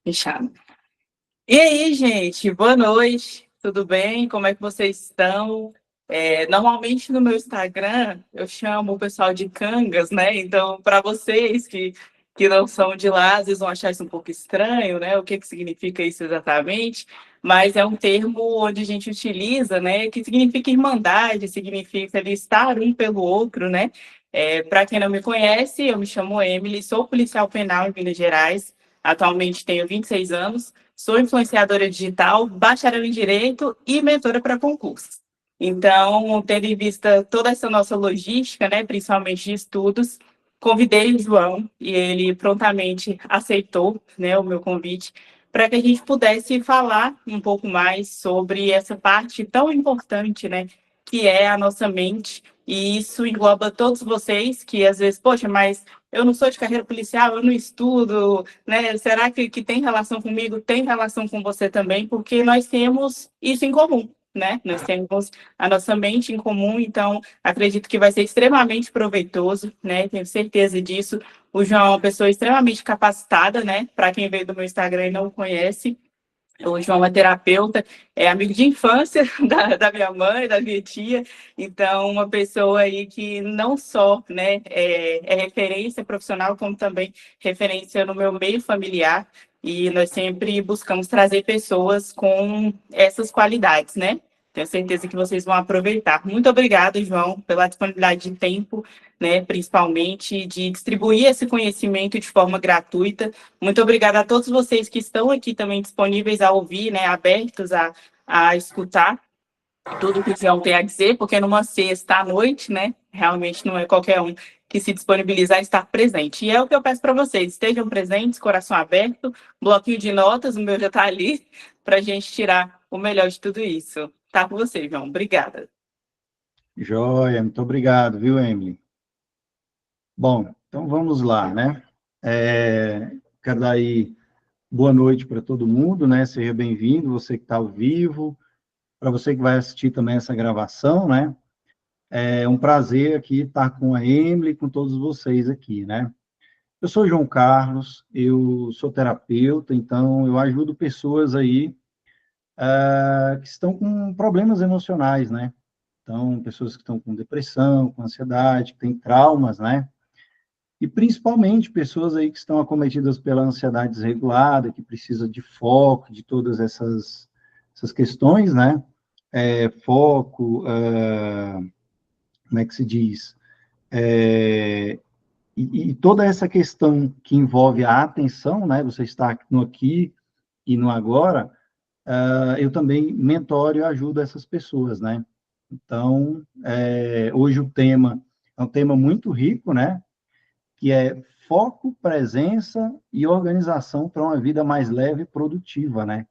Fechado. E aí, gente, boa noite, tudo bem? Como é que vocês estão? Normalmente no meu Instagram eu chamo o pessoal de cangas, né? Então, para vocês que não são de lá, às vezes vão achar isso um pouco estranho, né? O que que significa isso exatamente? Mas é um termo onde a gente utiliza, né? Que significa irmandade, significa ali estar um pelo outro, né? Para quem não me conhece, eu me chamo Emily, sou policial penal em Minas Gerais, atualmente tenho 26 anos. Sou influenciadora digital, bacharel em Direito e mentora para concursos. Então, tendo em vista toda essa nossa logística, né, principalmente de estudos, convidei o João e ele prontamente aceitou, né, o meu convite para que a gente pudesse falar um pouco mais sobre essa parte tão importante, né, que é a nossa mente. E isso engloba todos vocês que às vezes, poxa, mas eu não sou de carreira policial, eu não estudo, né? Será que tem relação comigo? Tem relação com você também, porque nós temos isso em comum, né? Nós temos a nossa mente em comum, então acredito que vai ser extremamente proveitoso, né? Tenho certeza disso. O João é uma pessoa extremamente capacitada, né? Para quem veio do meu Instagram e não o conhece, o João é terapeuta, é amigo de infância da minha mãe, da minha tia, então uma pessoa aí que não só, né, é referência profissional, como também referência no meu meio familiar, e nós sempre buscamos trazer pessoas com essas qualidades, né? Tenho certeza que vocês vão aproveitar. Muito obrigada, João, pela disponibilidade de tempo, né, principalmente de distribuir esse conhecimento de forma gratuita. Muito obrigada a todos vocês que estão aqui também disponíveis a ouvir, né, abertos a escutar tudo que o João tem a dizer, porque numa sexta à noite, né, realmente não é qualquer um que se disponibilizar a estar presente. E é o que eu peço para vocês, estejam presentes, coração aberto, bloquinho de notas, o meu já está ali, para a gente tirar o melhor de tudo isso. Tá com você, João. Obrigada. Joia, muito obrigado, viu, Emily? Bom, então vamos lá, né? Quero dar aí boa noite para todo mundo, né? Seja bem-vindo, você que está ao vivo, para você que vai assistir também essa gravação, né? É um prazer aqui estar com a Emily, com todos vocês aqui, né? Eu sou João Carlos, eu sou terapeuta, então eu ajudo pessoas aí que estão com problemas emocionais, né? Então, pessoas que estão com depressão, com ansiedade, que têm traumas, né? E principalmente pessoas aí que estão acometidas pela ansiedade desregulada, que precisa de foco, de todas essas questões, né? Foco, como é que se diz? E toda essa questão que envolve a atenção, né? Você está no aqui e no agora, eu também mentoro e ajudo essas pessoas, né? Então, hoje o tema é um tema muito rico, né? Que é foco, presença e organização para uma vida mais leve e produtiva, né?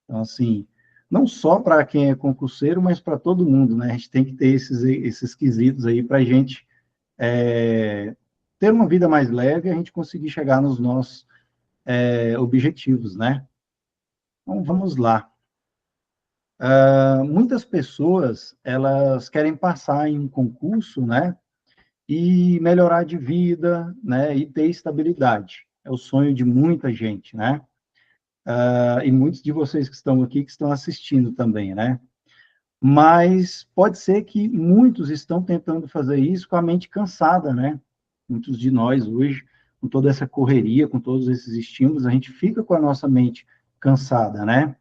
Então, assim, não só para quem é concurseiro, mas para todo mundo, né? A gente tem que ter esses quesitos aí para a gente ter uma vida mais leve e a gente conseguir chegar nos nossos objetivos, né? Então, vamos lá. Muitas pessoas, elas querem passar em um concurso, né? E melhorar de vida, né, e ter estabilidade. É o sonho de muita gente, né? E muitos de vocês que estão aqui, que estão assistindo também, né? Mas pode ser que muitos estão tentando fazer isso com a mente cansada, né? Muitos de nós hoje, com toda essa correria, com todos esses estímulos, a gente fica com a nossa mente cansada, né?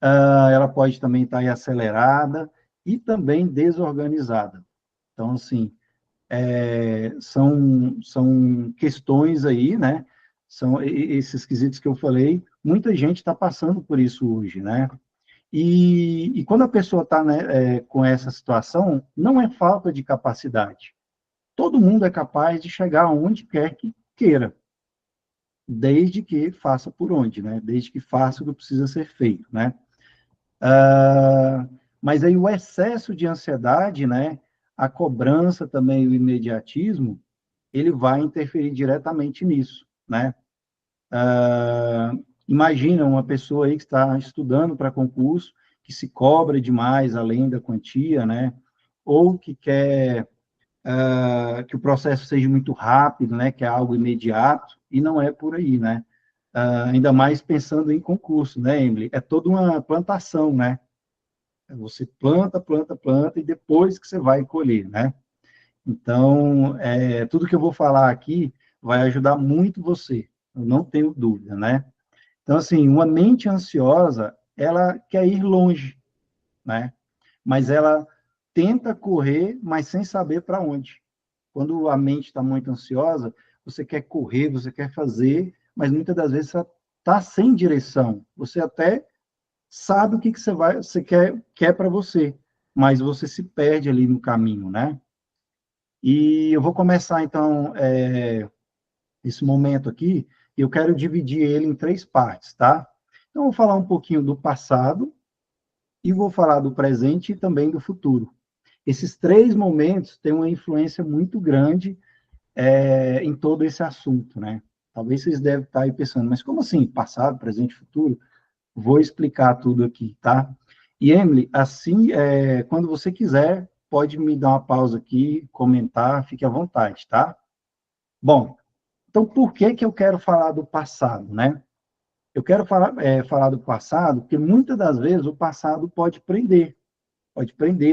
Ela pode também estar aí acelerada e também desorganizada. Então, assim, são questões aí, né? São esses quesitos que eu falei, muita gente está passando por isso hoje, né? E quando a pessoa está, né, com essa situação, não é falta de capacidade. Todo mundo é capaz de chegar aonde quer que queira, desde que faça por onde, né? Desde que faça o que precisa ser feito, né? Mas aí o excesso de ansiedade, né? A cobrança também, o imediatismo, ele vai interferir diretamente nisso, né? Imagina uma pessoa aí que está estudando para concurso, que se cobra demais além da quantia, né? Ou que quer que o processo seja muito rápido, né, que é algo imediato, e não é por aí, né? Ainda mais pensando em concurso, né, Emily? É toda uma plantação, né? Você planta, planta, planta, e depois que você vai colher, né? Então, tudo que eu vou falar aqui vai ajudar muito você, eu não tenho dúvida, né? Então, assim, uma mente ansiosa, ela quer ir longe, né? Mas ela tenta correr, mas sem saber para onde. Quando a mente está muito ansiosa, você quer correr, você quer fazer, mas muitas das vezes você está sem direção. Você até sabe o que você quer para você, mas você se perde ali no caminho, né? E eu vou começar, então, esse momento aqui, e eu quero dividir ele em três partes, tá? Então, eu vou falar um pouquinho do passado, e vou falar do presente e também do futuro. Esses três momentos têm uma influência muito grande em todo esse assunto, né? Talvez vocês devem estar aí pensando, mas como assim, passado, presente e futuro? Vou explicar tudo aqui, tá? E, Emily, assim, quando você quiser, pode me dar uma pausa aqui, comentar, fique à vontade, tá? Bom, então, por que que eu quero falar do passado, né? Eu quero falar do passado, porque muitas das vezes o passado pode prender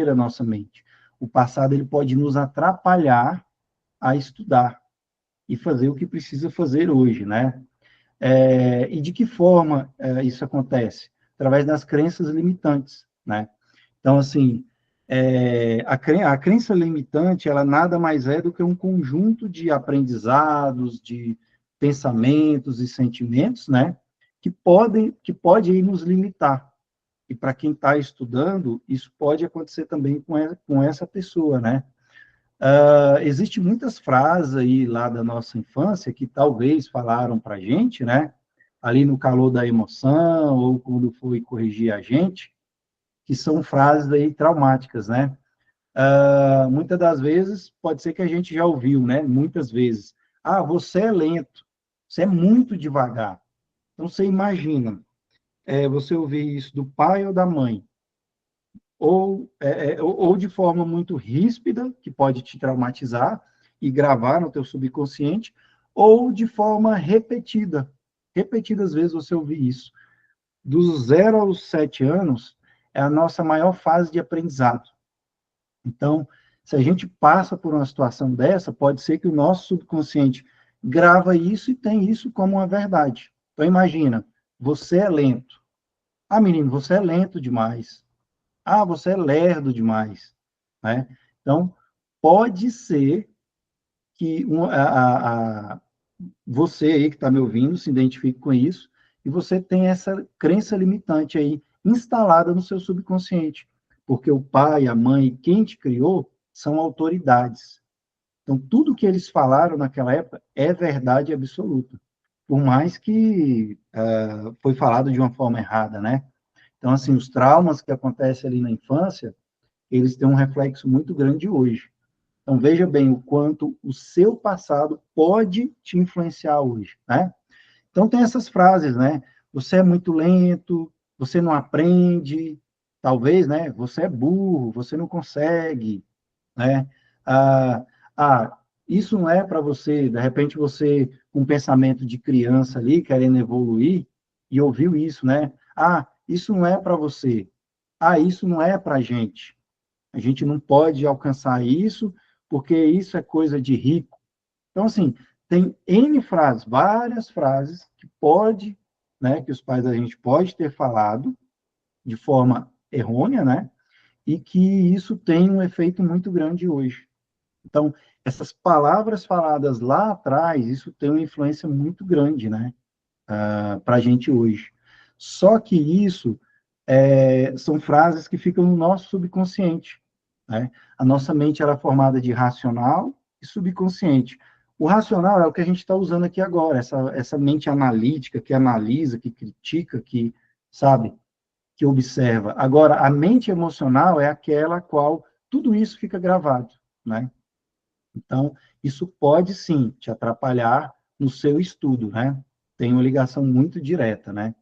a nossa mente. O passado ele pode nos atrapalhar a estudar e fazer o que precisa fazer hoje, né? E de que forma isso acontece? Através das crenças limitantes, né? Então, assim, a crença limitante, ela nada mais é do que um conjunto de aprendizados, de pensamentos e sentimentos, né? Que pode aí nos limitar. E para quem está estudando, isso pode acontecer também com essa pessoa, né? Existem muitas frases aí lá da nossa infância que talvez falaram para a gente, né? Ali no calor da emoção, ou quando foi corrigir a gente, que são frases aí traumáticas, né? Muitas das vezes, pode ser que a gente já ouviu, né? Muitas vezes. Ah, você é lento, você é muito devagar. Então, você imagina, você ouvir isso do pai ou da mãe, ou de forma muito ríspida, que pode te traumatizar e gravar no teu subconsciente, ou de forma repetida. Repetidas vezes você ouvir isso. Dos 0 aos 7 anos, é a nossa maior fase de aprendizado. Então, se a gente passa por uma situação dessa, pode ser que o nosso subconsciente grava isso e tem isso como uma verdade. Então, imagina, você é lento. Ah, menino, você é lento demais. Ah, você é lerdo demais, né? Então, pode ser que você aí que está me ouvindo se identifique com isso e você tem essa crença limitante aí instalada no seu subconsciente, porque o pai, a mãe, quem te criou são autoridades. Então, tudo que eles falaram naquela época é verdade absoluta, por mais que foi falado de uma forma errada, né? Então, assim, os traumas que acontecem ali na infância, eles têm um reflexo muito grande hoje. Então, veja bem o quanto o seu passado pode te influenciar hoje, né? Então, tem essas frases, né? Você é muito lento, você não aprende, talvez, né? Você é burro, você não consegue, né? Ah, ah isso não é para você, de repente você, com um pensamento de criança ali, querendo evoluir, e ouviu isso, né? Ah, isso não é para você. Ah, isso não é para a gente. A gente não pode alcançar isso, porque isso é coisa de rico. Então, assim, tem N frases, várias frases que pode, né, que os pais da gente pode ter falado de forma errônea, né, e que isso tem um efeito muito grande hoje. Então, essas palavras faladas lá atrás, isso tem uma influência muito grande, né, para a gente hoje. Só que isso são frases que ficam no nosso subconsciente, né? A nossa mente ela é formada de racional e subconsciente. O racional é o que a gente está usando aqui agora, essa mente analítica, que analisa, que critica, que, sabe, que observa. Agora, a mente emocional é aquela a qual tudo isso fica gravado, né? Então, isso pode sim te atrapalhar no seu estudo, né? Tem uma ligação muito direta, né?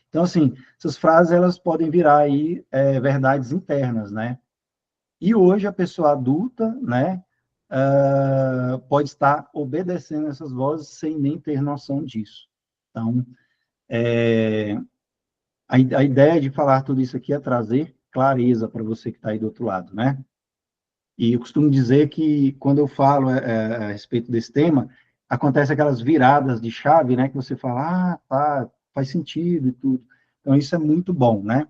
Então, assim, essas frases elas podem virar aí verdades internas, né? E hoje a pessoa adulta, né? pode estar obedecendo essas vozes sem nem ter noção disso. Então, a ideia de falar tudo isso aqui é trazer clareza para você que está aí do outro lado, né? E eu costumo dizer que, quando eu falo a respeito desse tema, acontece aquelas viradas de chave, né? Que você fala, tá, faz sentido e tudo. Então, isso é muito bom, né?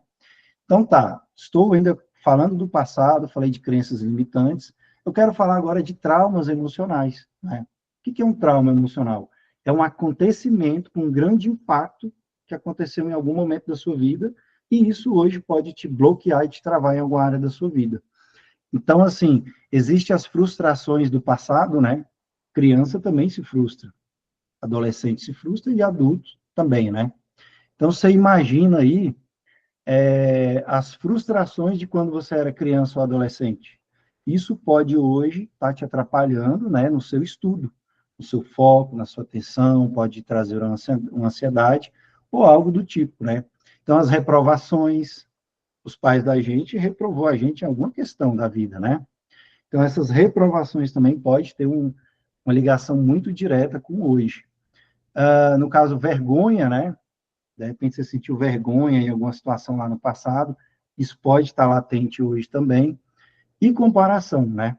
Então, tá, estou ainda falando do passado, falei de crenças limitantes, eu quero falar agora de traumas emocionais, né? O que é um trauma emocional? É um acontecimento com um grande impacto que aconteceu em algum momento da sua vida, e isso hoje pode te bloquear e te travar em alguma área da sua vida. Então, assim, existem as frustrações do passado, né? Criança também se frustra, adolescente se frustra e adulto também, né? Então, você imagina aí as frustrações de quando você era criança ou adolescente. Isso pode hoje estar te atrapalhando, né, no seu estudo, no seu foco, na sua atenção, pode trazer uma ansiedade ou algo do tipo, né? Então, as reprovações, os pais da gente reprovou a gente em alguma questão da vida, né? Então, essas reprovações também pode ter uma ligação muito direta com hoje. No caso, vergonha, né? De repente você sentiu vergonha em alguma situação lá no passado, isso pode estar latente hoje também. E comparação, né?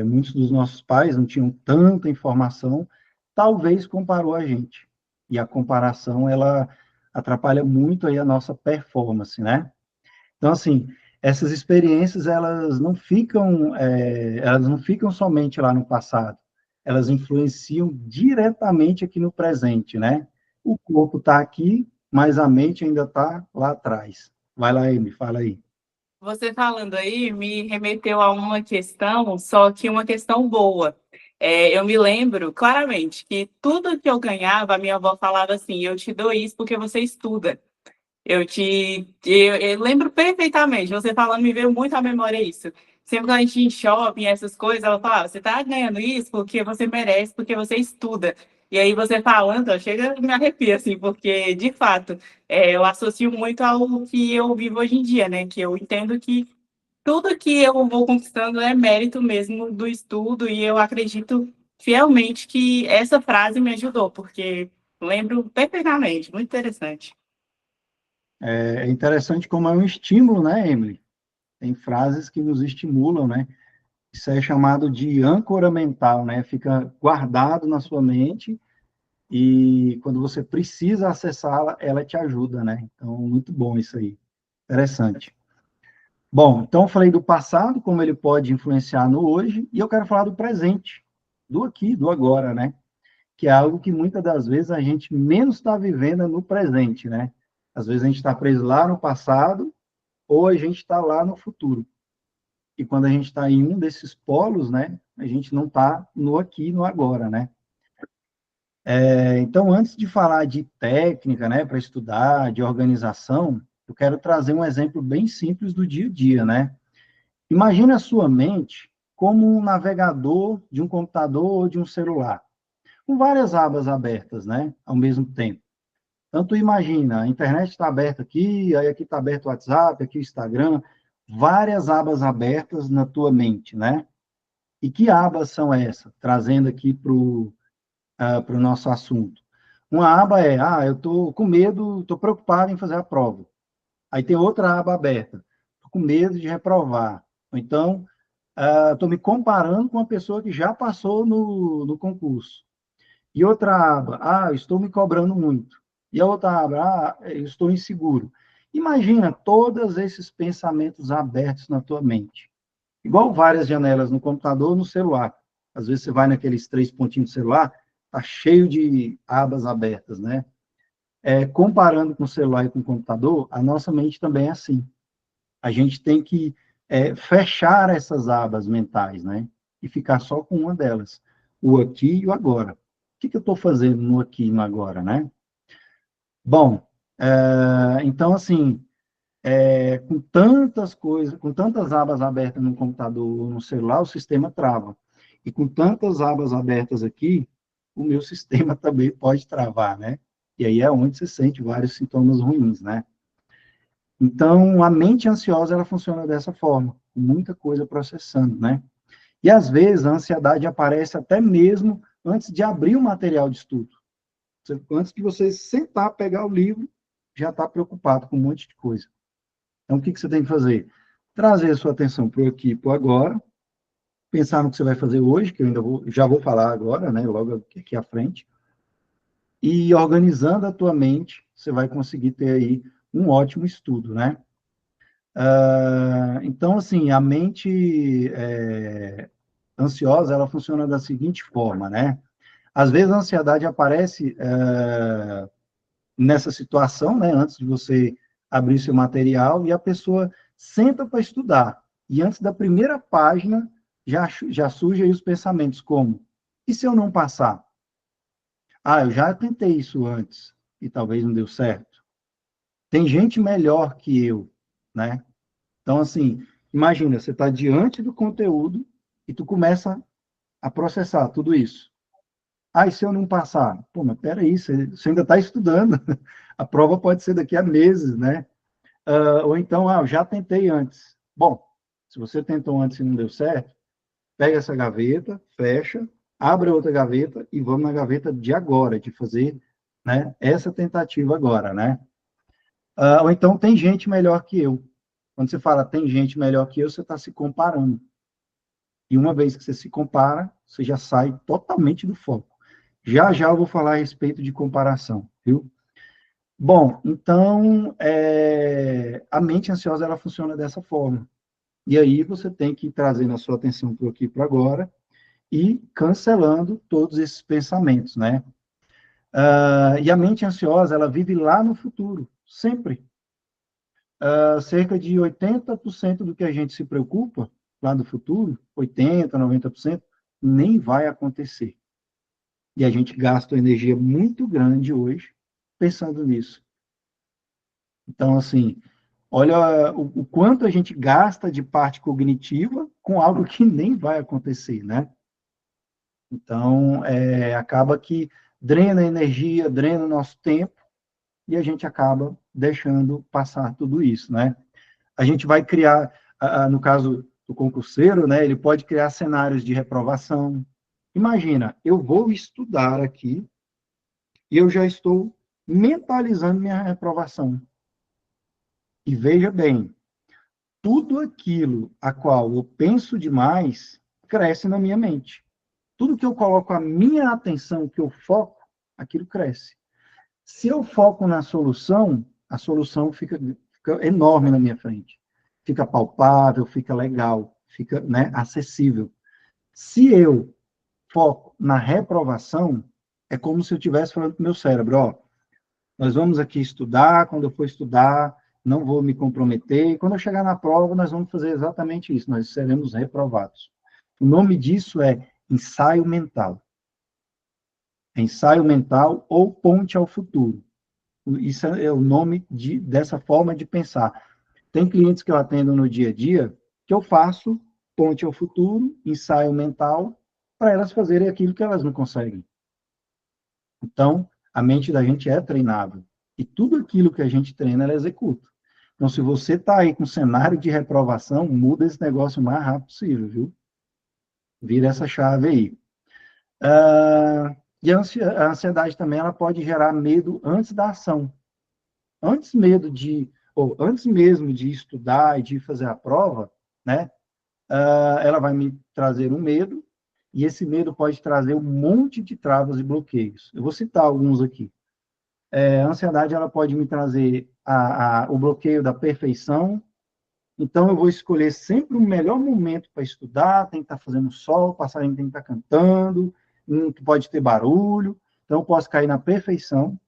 Muitos dos nossos pais não tinham tanta informação, talvez comparou a gente. E a comparação, ela atrapalha muito aí a nossa performance, né? Então, assim, essas experiências, elas não ficam somente lá no passado, elas influenciam diretamente aqui no presente, né? O corpo está aqui, mas a mente ainda está lá atrás. Vai lá, Amy, fala aí. Você falando aí me remeteu a uma questão, só que uma questão boa. Eu me lembro claramente que tudo que eu ganhava, a minha avó falava assim: eu te dou isso porque você estuda. Eu lembro perfeitamente, você falando, me veio muito à memória isso. Sempre que a gente ia em shopping, essas coisas, ela falava, você tá ganhando isso porque você merece, porque você estuda. E aí você falando, chega me arrepia, assim, porque, de fato, eu associo muito ao que eu vivo hoje em dia, né? Que eu entendo que tudo que eu vou conquistando é mérito mesmo do estudo, e eu acredito fielmente que essa frase me ajudou, porque lembro perfeitamente, muito interessante. É interessante como é um estímulo, né, Emily? Tem frases que nos estimulam, né? Isso é chamado de âncora mental, né? Fica guardado na sua mente e quando você precisa acessá-la, ela te ajuda, né? Então, muito bom isso aí. Interessante. Bom, então eu falei do passado, como ele pode influenciar no hoje, e eu quero falar do presente, do aqui, do agora, né? Que é algo que muitas das vezes a gente menos está vivendo no presente, né? Às vezes a gente está preso lá no passado, ou a gente está lá no futuro. E quando a gente está em um desses polos, né? A gente não está no aqui, no agora, né? Então, antes de falar de técnica, né, para estudar, de organização, eu quero trazer um exemplo bem simples do dia a dia, né? Imagine a sua mente como um navegador de um computador ou de um celular, com várias abas abertas, né, ao mesmo tempo. Então, tu imagina, a internet está aberta aqui, aí aqui está aberto o WhatsApp, aqui o Instagram, várias abas abertas na tua mente, né? E que abas são essas? Trazendo aqui para o nosso assunto. Uma aba é, eu estou com medo, estou preocupado em fazer a prova. Aí tem outra aba aberta, estou com medo de reprovar. Ou então, estou me comparando com uma pessoa que já passou no concurso. E outra aba, eu estou me cobrando muito. E a outra aba, eu estou inseguro. Imagina todos esses pensamentos abertos na tua mente. Igual várias janelas no computador ou no celular. Às vezes você vai naqueles 3 pontinhos do celular, tá cheio de abas abertas, né? Comparando com o celular e com o computador, a nossa mente também é assim. A gente tem que fechar essas abas mentais, né? E ficar só com uma delas, o aqui e o agora. O que eu estou fazendo no aqui e no agora, né? Bom, então, assim, com tantas coisas, com tantas abas abertas no computador ou no celular, o sistema trava. E com tantas abas abertas aqui, o meu sistema também pode travar, né? E aí é onde você sente vários sintomas ruins, né? Então, a mente ansiosa, ela funciona dessa forma, com muita coisa processando, né? E, às vezes, a ansiedade aparece até mesmo antes de abrir o material de estudo. Antes de você sentar, pegar o livro, já está preocupado com um monte de coisa. Então, o que você tem que fazer? Trazer a sua atenção para o aqui e para o agora, pensar no que você vai fazer hoje, que eu ainda já vou falar agora, né, logo aqui à frente, e organizando a tua mente, você vai conseguir ter aí um ótimo estudo, né? Então, assim, a mente ansiosa, ela funciona da seguinte forma, né? Às vezes a ansiedade aparece nessa situação, né, antes de você abrir seu material, e a pessoa senta para estudar. E antes da primeira página, já surgem aí os pensamentos como, e se eu não passar? Ah, eu já tentei isso antes, e talvez não deu certo. Tem gente melhor que eu, né? Então, assim, imagina, você está diante do conteúdo e tu começa a processar tudo isso. Ah, e se eu não passar? Pô, mas peraí, você ainda está estudando. A prova pode ser daqui a meses, né? Ou então, eu já tentei antes. Bom, se você tentou antes e não deu certo, pega essa gaveta, fecha, abre outra gaveta e vamos na gaveta de agora, de fazer, né, essa tentativa agora, né? Ou então, tem gente melhor que eu. Quando você fala tem gente melhor que eu, você está se comparando. E uma vez que você se compara, você já sai totalmente do foco. Já já eu vou falar a respeito de comparação, viu? Bom, então, a mente ansiosa, ela funciona dessa forma. E aí você tem que ir trazendo a sua atenção para aqui para agora e cancelando todos esses pensamentos, né? E a mente ansiosa, ela vive lá no futuro, sempre. Cerca de 80% do que a gente se preocupa lá no futuro, 80%, 90%, nem vai acontecer. E a gente gasta uma energia muito grande hoje pensando nisso. Então, assim, olha o quanto a gente gasta de parte cognitiva com algo que nem vai acontecer, né? Então, acaba que drena a energia, drena o nosso tempo, e a gente acaba deixando passar tudo isso, né? A gente vai criar, no caso do concurseiro, né, ele pode criar cenários de reprovação. Imagina, eu vou estudar aqui e eu já estou mentalizando minha reprovação. E veja bem, tudo aquilo a qual eu penso demais cresce na minha mente. Tudo que eu coloco a minha atenção, que eu foco, aquilo cresce. Se eu foco na solução, a solução fica enorme na minha frente. Fica palpável, fica legal, fica, né, acessível. Se eu foco na reprovação, é como se eu estivesse falando para o meu cérebro, ó, nós vamos aqui estudar, quando eu for estudar, não vou me comprometer, e quando eu chegar na prova, nós vamos fazer exatamente isso, nós seremos reprovados. O nome disso é ensaio mental. Ensaio mental ou ponte ao futuro. Isso é o nome dessa forma de pensar. Tem clientes que eu atendo no dia a dia que eu faço ponte ao futuro, ensaio mental, para elas fazerem aquilo que elas não conseguem. Então, a mente da gente é treinável. E tudo aquilo que a gente treina, ela executa. Então, se você está aí com cenário de reprovação, muda esse negócio o mais rápido possível, viu? Vira essa chave aí. E a ansiedade também, ela pode gerar medo antes da ação. Antes mesmo de estudar e de fazer a prova, né? Ela vai me trazer um medo, e esse medo pode trazer um monte de travas e bloqueios. Eu vou citar alguns aqui. A ansiedade, ela pode me trazer o bloqueio da perfeição. Então, eu vou escolher sempre o melhor momento para estudar, tem que estar fazendo sol, o passarinho tem que estar cantando, não pode ter barulho. Então, eu posso cair na perfeição,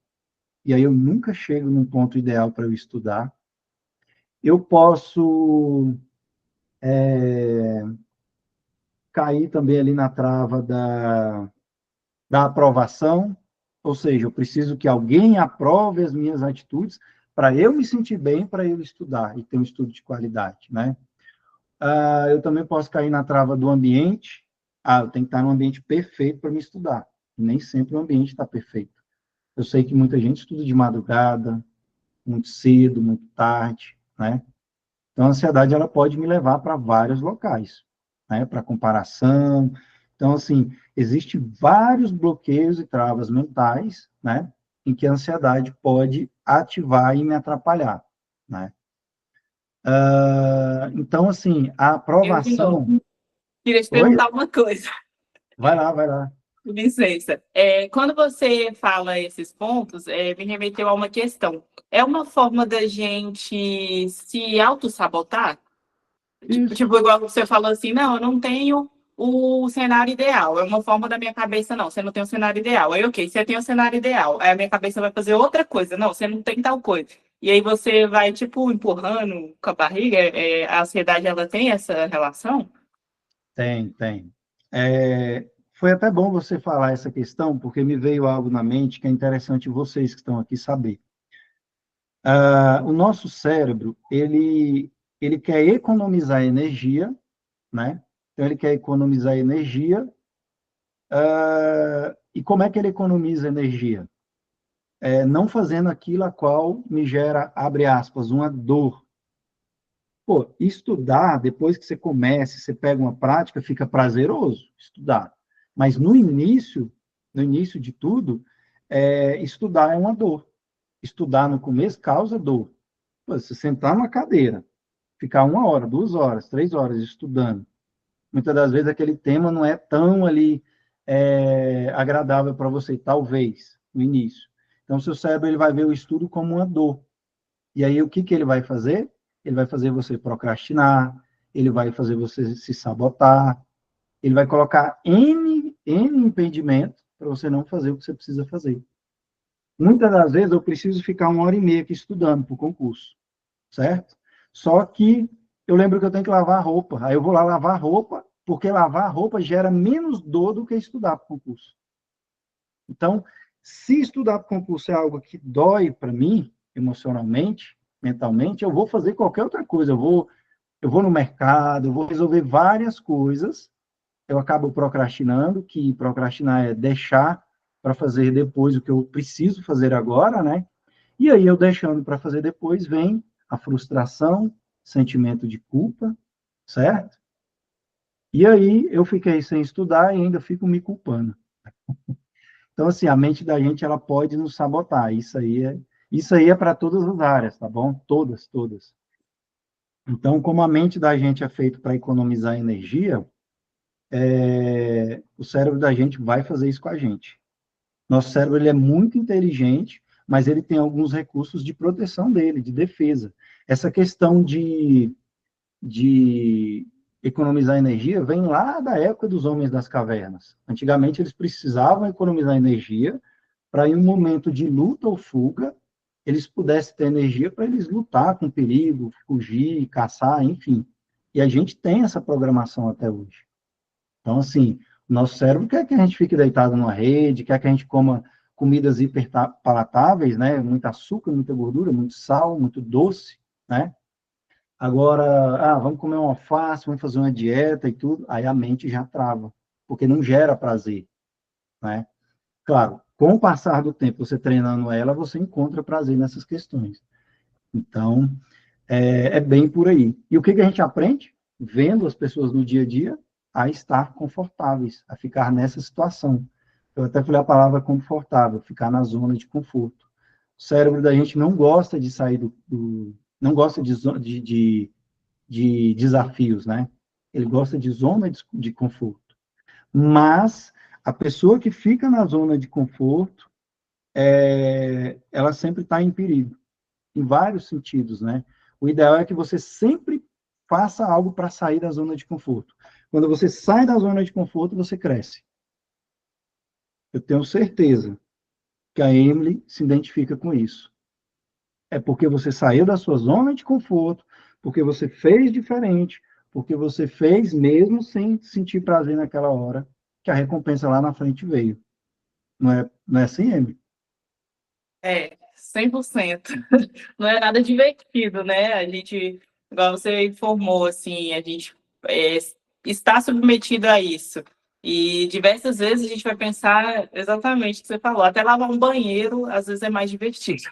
e aí eu nunca chego num ponto ideal para eu estudar. Eu posso cair também ali na trava da aprovação, ou seja, eu preciso que alguém aprove as minhas atitudes para eu me sentir bem, para eu estudar e ter um estudo de qualidade, né? Eu também posso cair na trava do ambiente. Eu tenho que estar num ambiente perfeito para me estudar. Nem sempre o ambiente está perfeito. Eu sei que muita gente estuda de madrugada, muito cedo, muito tarde, né? Então, a ansiedade, ela pode me levar para vários locais. né, para comparação. Então, assim, existem vários bloqueios e travas mentais, né, em que a ansiedade pode ativar e me atrapalhar, né. Então, assim, a Eu de novo. aprovação... Queria te Oi? perguntar uma coisa. Vai lá, vai lá. Licença. Quando você fala esses pontos, me remeteu a uma questão. É uma forma da gente se auto-sabotar? Isso. Tipo, igual você falou assim, não, eu não tenho o cenário ideal. É uma forma da minha cabeça, não, você não tem o cenário ideal. Aí, ok, você tem o cenário ideal. Aí a minha cabeça vai fazer outra coisa. Não, você não tem tal coisa. E aí você vai, tipo, empurrando com a barriga. A ansiedade, ela tem essa relação? Tem, tem. Foi até bom você falar essa questão, porque me veio algo na mente que é interessante vocês que estão aqui saber. O nosso cérebro, ele quer economizar energia, né? Então, ele quer economizar energia. E como é que ele economiza energia? Não fazendo aquilo a qual me gera, abre aspas, uma dor. Pô, estudar, depois que você começa, você pega uma prática, fica prazeroso estudar. Mas no início de tudo, estudar é uma dor. Estudar no começo causa dor. Pô, se sentar numa cadeira, ficar 1 hora, 2 horas, 3 horas estudando, muitas das vezes aquele tema não é tão ali agradável para você, talvez, no início. Então, seu cérebro ele vai ver o estudo como uma dor. E aí, o que, que ele vai fazer? Ele vai fazer você procrastinar, ele vai fazer você se sabotar, ele vai colocar N impedimentos para você não fazer o que você precisa fazer. Muitas das vezes eu preciso ficar 1 hora e meia aqui estudando para o concurso, certo? Só que eu lembro que eu tenho que lavar a roupa. Aí eu vou lá lavar a roupa, porque lavar a roupa gera menos dor do que estudar para o concurso. Então, se estudar para o concurso é algo que dói para mim, emocionalmente, mentalmente, eu vou fazer qualquer outra coisa. Eu vou no mercado, eu vou resolver várias coisas. Eu acabo procrastinando, que procrastinar é deixar para fazer depois o que eu preciso fazer agora, né? E aí, eu deixando para fazer depois, vem a frustração, sentimento de culpa, certo? E aí, eu fiquei sem estudar e ainda fico me culpando. Então, assim, a mente da gente, ela pode nos sabotar. Isso aí é para todas as áreas, tá bom? Todas, todas. Então, como a mente da gente é feita para economizar energia, o cérebro da gente vai fazer isso com a gente. Nosso cérebro ele é muito inteligente, mas ele tem alguns recursos de proteção dele, de defesa. Essa questão de economizar energia vem lá da época dos homens das cavernas. Antigamente, eles precisavam economizar energia para, em um momento de luta ou fuga, eles pudessem ter energia para eles lutar com perigo, fugir, caçar, enfim. E a gente tem essa programação até hoje. Então, assim, o nosso cérebro quer que a gente fique deitado numa rede, quer que a gente coma comidas hiperpalatáveis, né? Muito açúcar, muita gordura, muito sal, muito doce, né? Agora, vamos comer um alface, vamos fazer uma dieta e tudo, aí a mente já trava, porque não gera prazer, né? Claro, com o passar do tempo, você treinando ela, você encontra prazer nessas questões. Então, é bem por aí. E o que a gente aprende? Vendo as pessoas no dia a dia a estar confortáveis, a ficar nessa situação. Eu até falei a palavra confortável, ficar na zona de conforto. O cérebro da gente não gosta de sair não gosta de desafios, né? Ele gosta de zona de conforto. Mas a pessoa que fica na zona de conforto, ela sempre está em perigo, em vários sentidos, né? O ideal é que você sempre faça algo para sair da zona de conforto. Quando você sai da zona de conforto, você cresce. Eu tenho certeza que a Emily se identifica com isso. É porque você saiu da sua zona de conforto, porque você fez diferente, porque você fez mesmo sem sentir prazer naquela hora, que a recompensa lá na frente veio. Não é assim, Emily? 100%. Não é nada divertido, né? A gente, igual você informou, assim, a gente é, está submetido a isso. E diversas vezes a gente vai pensar exatamente o que você falou. Até lavar um banheiro, às vezes, é mais divertido.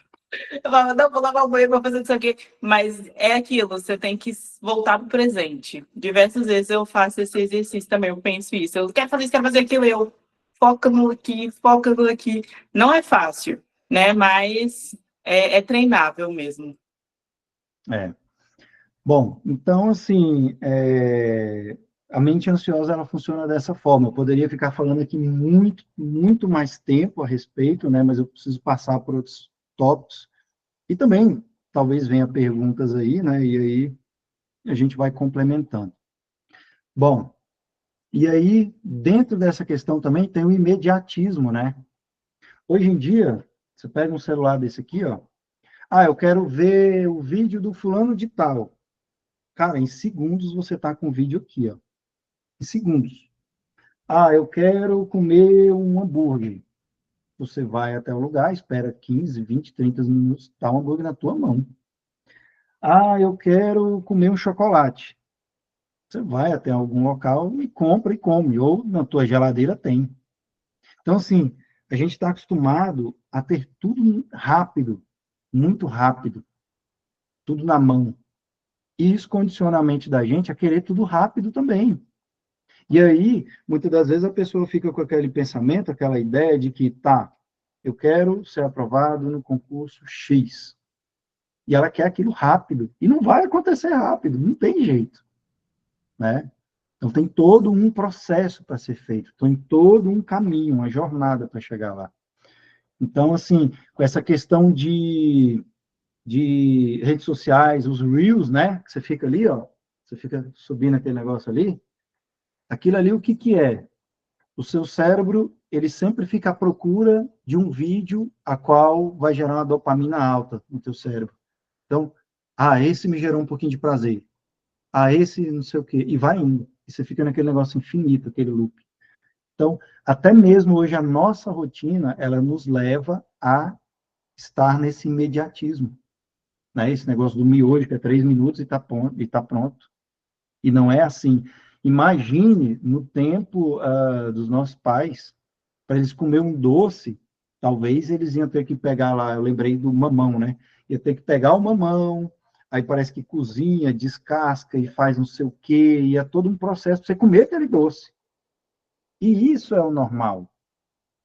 Eu falava, não, vou lavar o banheiro, vou fazer isso aqui. Mas é aquilo, você tem que voltar pro presente. Diversas vezes eu faço esse exercício também, eu penso isso. Eu quero fazer isso, quero fazer aquilo, eu foca no aqui, foca no aqui. Não é fácil, né? Mas é treinável mesmo. É. Bom, então, assim, a mente ansiosa, ela funciona dessa forma. Eu poderia ficar falando aqui muito, muito mais tempo a respeito, né? Mas eu preciso passar por outros tópicos. E também, talvez venha perguntas aí, né? E aí a gente vai complementando. Bom, e aí, dentro dessa questão também tem o imediatismo, né? Hoje em dia, você pega um celular desse aqui, ó. Ah, eu quero ver o vídeo do fulano de tal. Cara, em segundos você tá com o vídeo aqui, ó. Em segundos. Ah, eu quero comer um hambúrguer. Você vai até o lugar, espera 15, 20, 30 minutos, tá o hambúrguer na tua mão. Ah, eu quero comer um chocolate. Você vai até algum local e compra e come, ou na tua geladeira tem. Então, assim, a gente está acostumado a ter tudo rápido, muito rápido, tudo na mão. E isso condiciona a mente da gente a querer tudo rápido também. E aí, muitas das vezes, a pessoa fica com aquele pensamento, aquela ideia de que, tá, eu quero ser aprovado no concurso X. E ela quer aquilo rápido. E não vai acontecer rápido, não tem jeito, né? Então, tem todo um processo para ser feito, tem todo um caminho, uma jornada para chegar lá. Então, assim, com essa questão de redes sociais, os Reels, né? Que você fica ali, ó, você fica subindo aquele negócio ali, aquilo ali o que que é? O seu cérebro, ele sempre fica à procura de um vídeo a qual vai gerar uma dopamina alta no teu cérebro. Então, esse me gerou um pouquinho de prazer. Esse não sei o quê. E vai indo. E você fica naquele negócio infinito, aquele loop. Então, até mesmo hoje, a nossa rotina, ela nos leva a estar nesse imediatismo. Né? Esse negócio do miojo, que é 3 minutos e está pronto, e tá pronto. E não é assim. Imagine no tempo dos nossos pais, para eles comer um doce, talvez eles iam ter que pegar lá, eu lembrei do mamão, né? Ia ter que pegar o mamão, aí parece que cozinha, descasca e faz não sei o quê, e é todo um processo para você comer aquele doce. E isso é o normal.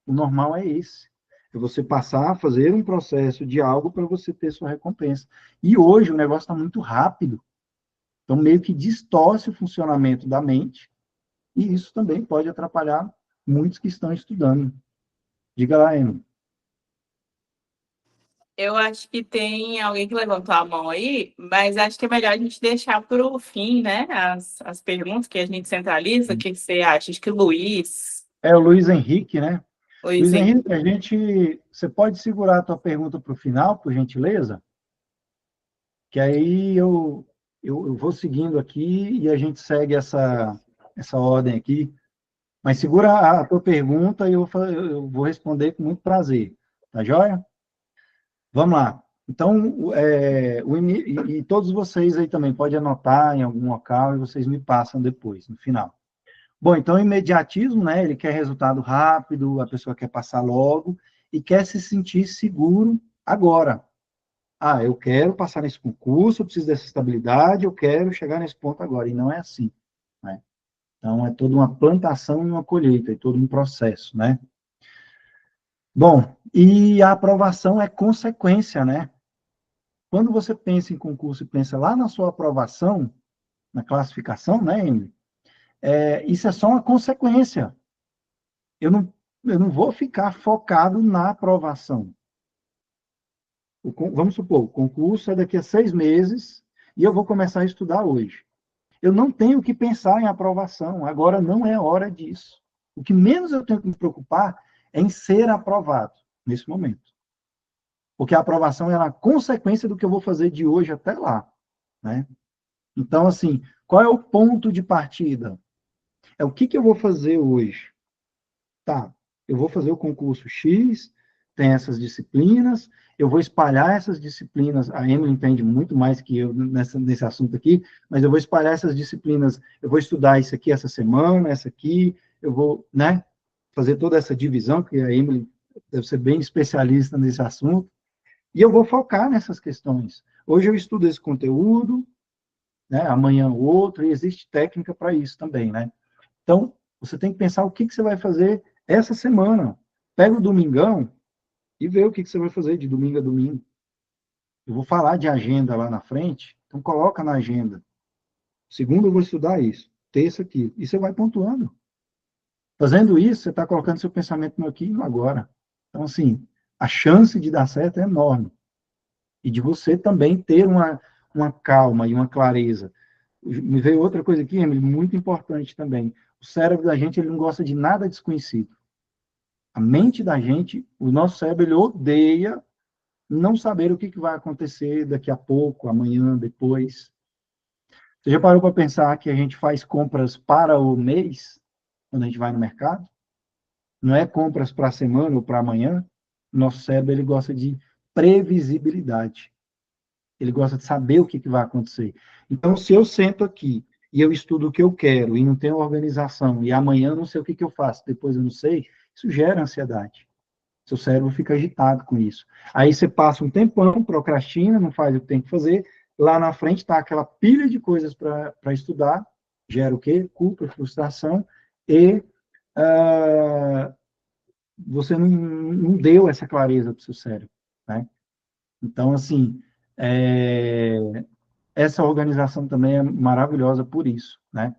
O normal é esse. É você passar a fazer um processo de algo para você ter sua recompensa. E hoje o negócio está muito rápido. Então, meio que distorce o funcionamento da mente, e isso também pode atrapalhar muitos que estão estudando. Diga lá, Emily. Eu acho que tem alguém que levantou a mão aí, mas acho que é melhor a gente deixar para o fim, né? As perguntas que a gente centraliza. O que você acha? Acho que o Luiz. É o Luiz Henrique, né? Luiz Luiz Henrique. Henrique, você pode segurar a tua pergunta para o final, por gentileza? Que aí eu vou seguindo aqui e a gente segue essa ordem aqui. Mas segura a tua pergunta e eu vou responder com muito prazer. Tá joia? Vamos lá. Então, e todos vocês aí também podem anotar em algum local e vocês me passam depois, no final. Bom, então, o imediatismo, né? Ele quer resultado rápido, a pessoa quer passar logo e quer se sentir seguro agora. Eu quero passar nesse concurso, eu preciso dessa estabilidade, eu quero chegar nesse ponto agora. E não é assim, né? Então, é toda uma plantação e uma colheita, é todo um processo, né? Bom, e a aprovação é consequência, né? Quando você pensa em concurso e pensa lá na sua aprovação, na classificação, né, Emily? Isso é só uma consequência. Eu não, eu não vou ficar focado na aprovação. Vamos supor, o concurso é daqui a 6 meses e eu vou começar a estudar hoje. Eu não tenho que pensar em aprovação, agora não é hora disso. O que menos eu tenho que me preocupar é em ser aprovado nesse momento. Porque a aprovação é a consequência do que eu vou fazer de hoje até lá, né? Então, assim, qual é o ponto de partida? É o que eu vou fazer hoje? Tá, eu vou fazer o concurso X, tem essas disciplinas, eu vou espalhar essas disciplinas, a Emily entende muito mais que eu nesse assunto aqui, mas eu vou espalhar essas disciplinas, eu vou estudar isso aqui essa semana, essa aqui, eu vou, né, fazer toda essa divisão, que a Emily deve ser bem especialista nesse assunto, E eu vou focar nessas questões. Hoje eu estudo esse conteúdo, né? Amanhã o outro, e existe técnica para isso também, né? Então, você tem que pensar o que você vai fazer essa semana. Pega o domingão e vê o que você vai fazer de domingo a domingo. Eu vou falar de agenda lá na frente, então coloca na agenda. Segundo, eu vou estudar isso. Terça aqui. E você vai pontuando. Fazendo isso, você está colocando seu pensamento no aqui e no agora. Então, assim, a chance de dar certo é enorme. E de você também ter uma calma e uma clareza. Me veio outra coisa aqui, Emily, muito importante também. O cérebro da gente, ele não gosta de nada desconhecido. A mente da gente, o nosso cérebro, ele odeia não saber o que vai acontecer daqui a pouco, amanhã, depois. Você já parou para pensar que a gente faz compras para o mês, quando a gente vai no mercado? Não é compras para a semana ou para amanhã. Nosso cérebro, ele gosta de previsibilidade. Ele gosta de saber o que vai acontecer. Então, se eu sento aqui e eu estudo o que eu quero e não tenho organização, e amanhã eu não sei o que eu faço, depois eu não sei, isso gera ansiedade. Seu cérebro fica agitado com isso. Aí você passa um tempão, procrastina, não faz o que tem que fazer, lá na frente está aquela pilha de coisas para estudar, gera o quê? Culpa, frustração, e você não deu essa clareza para o seu cérebro, né? Então, assim, essa organização também é maravilhosa por isso, né?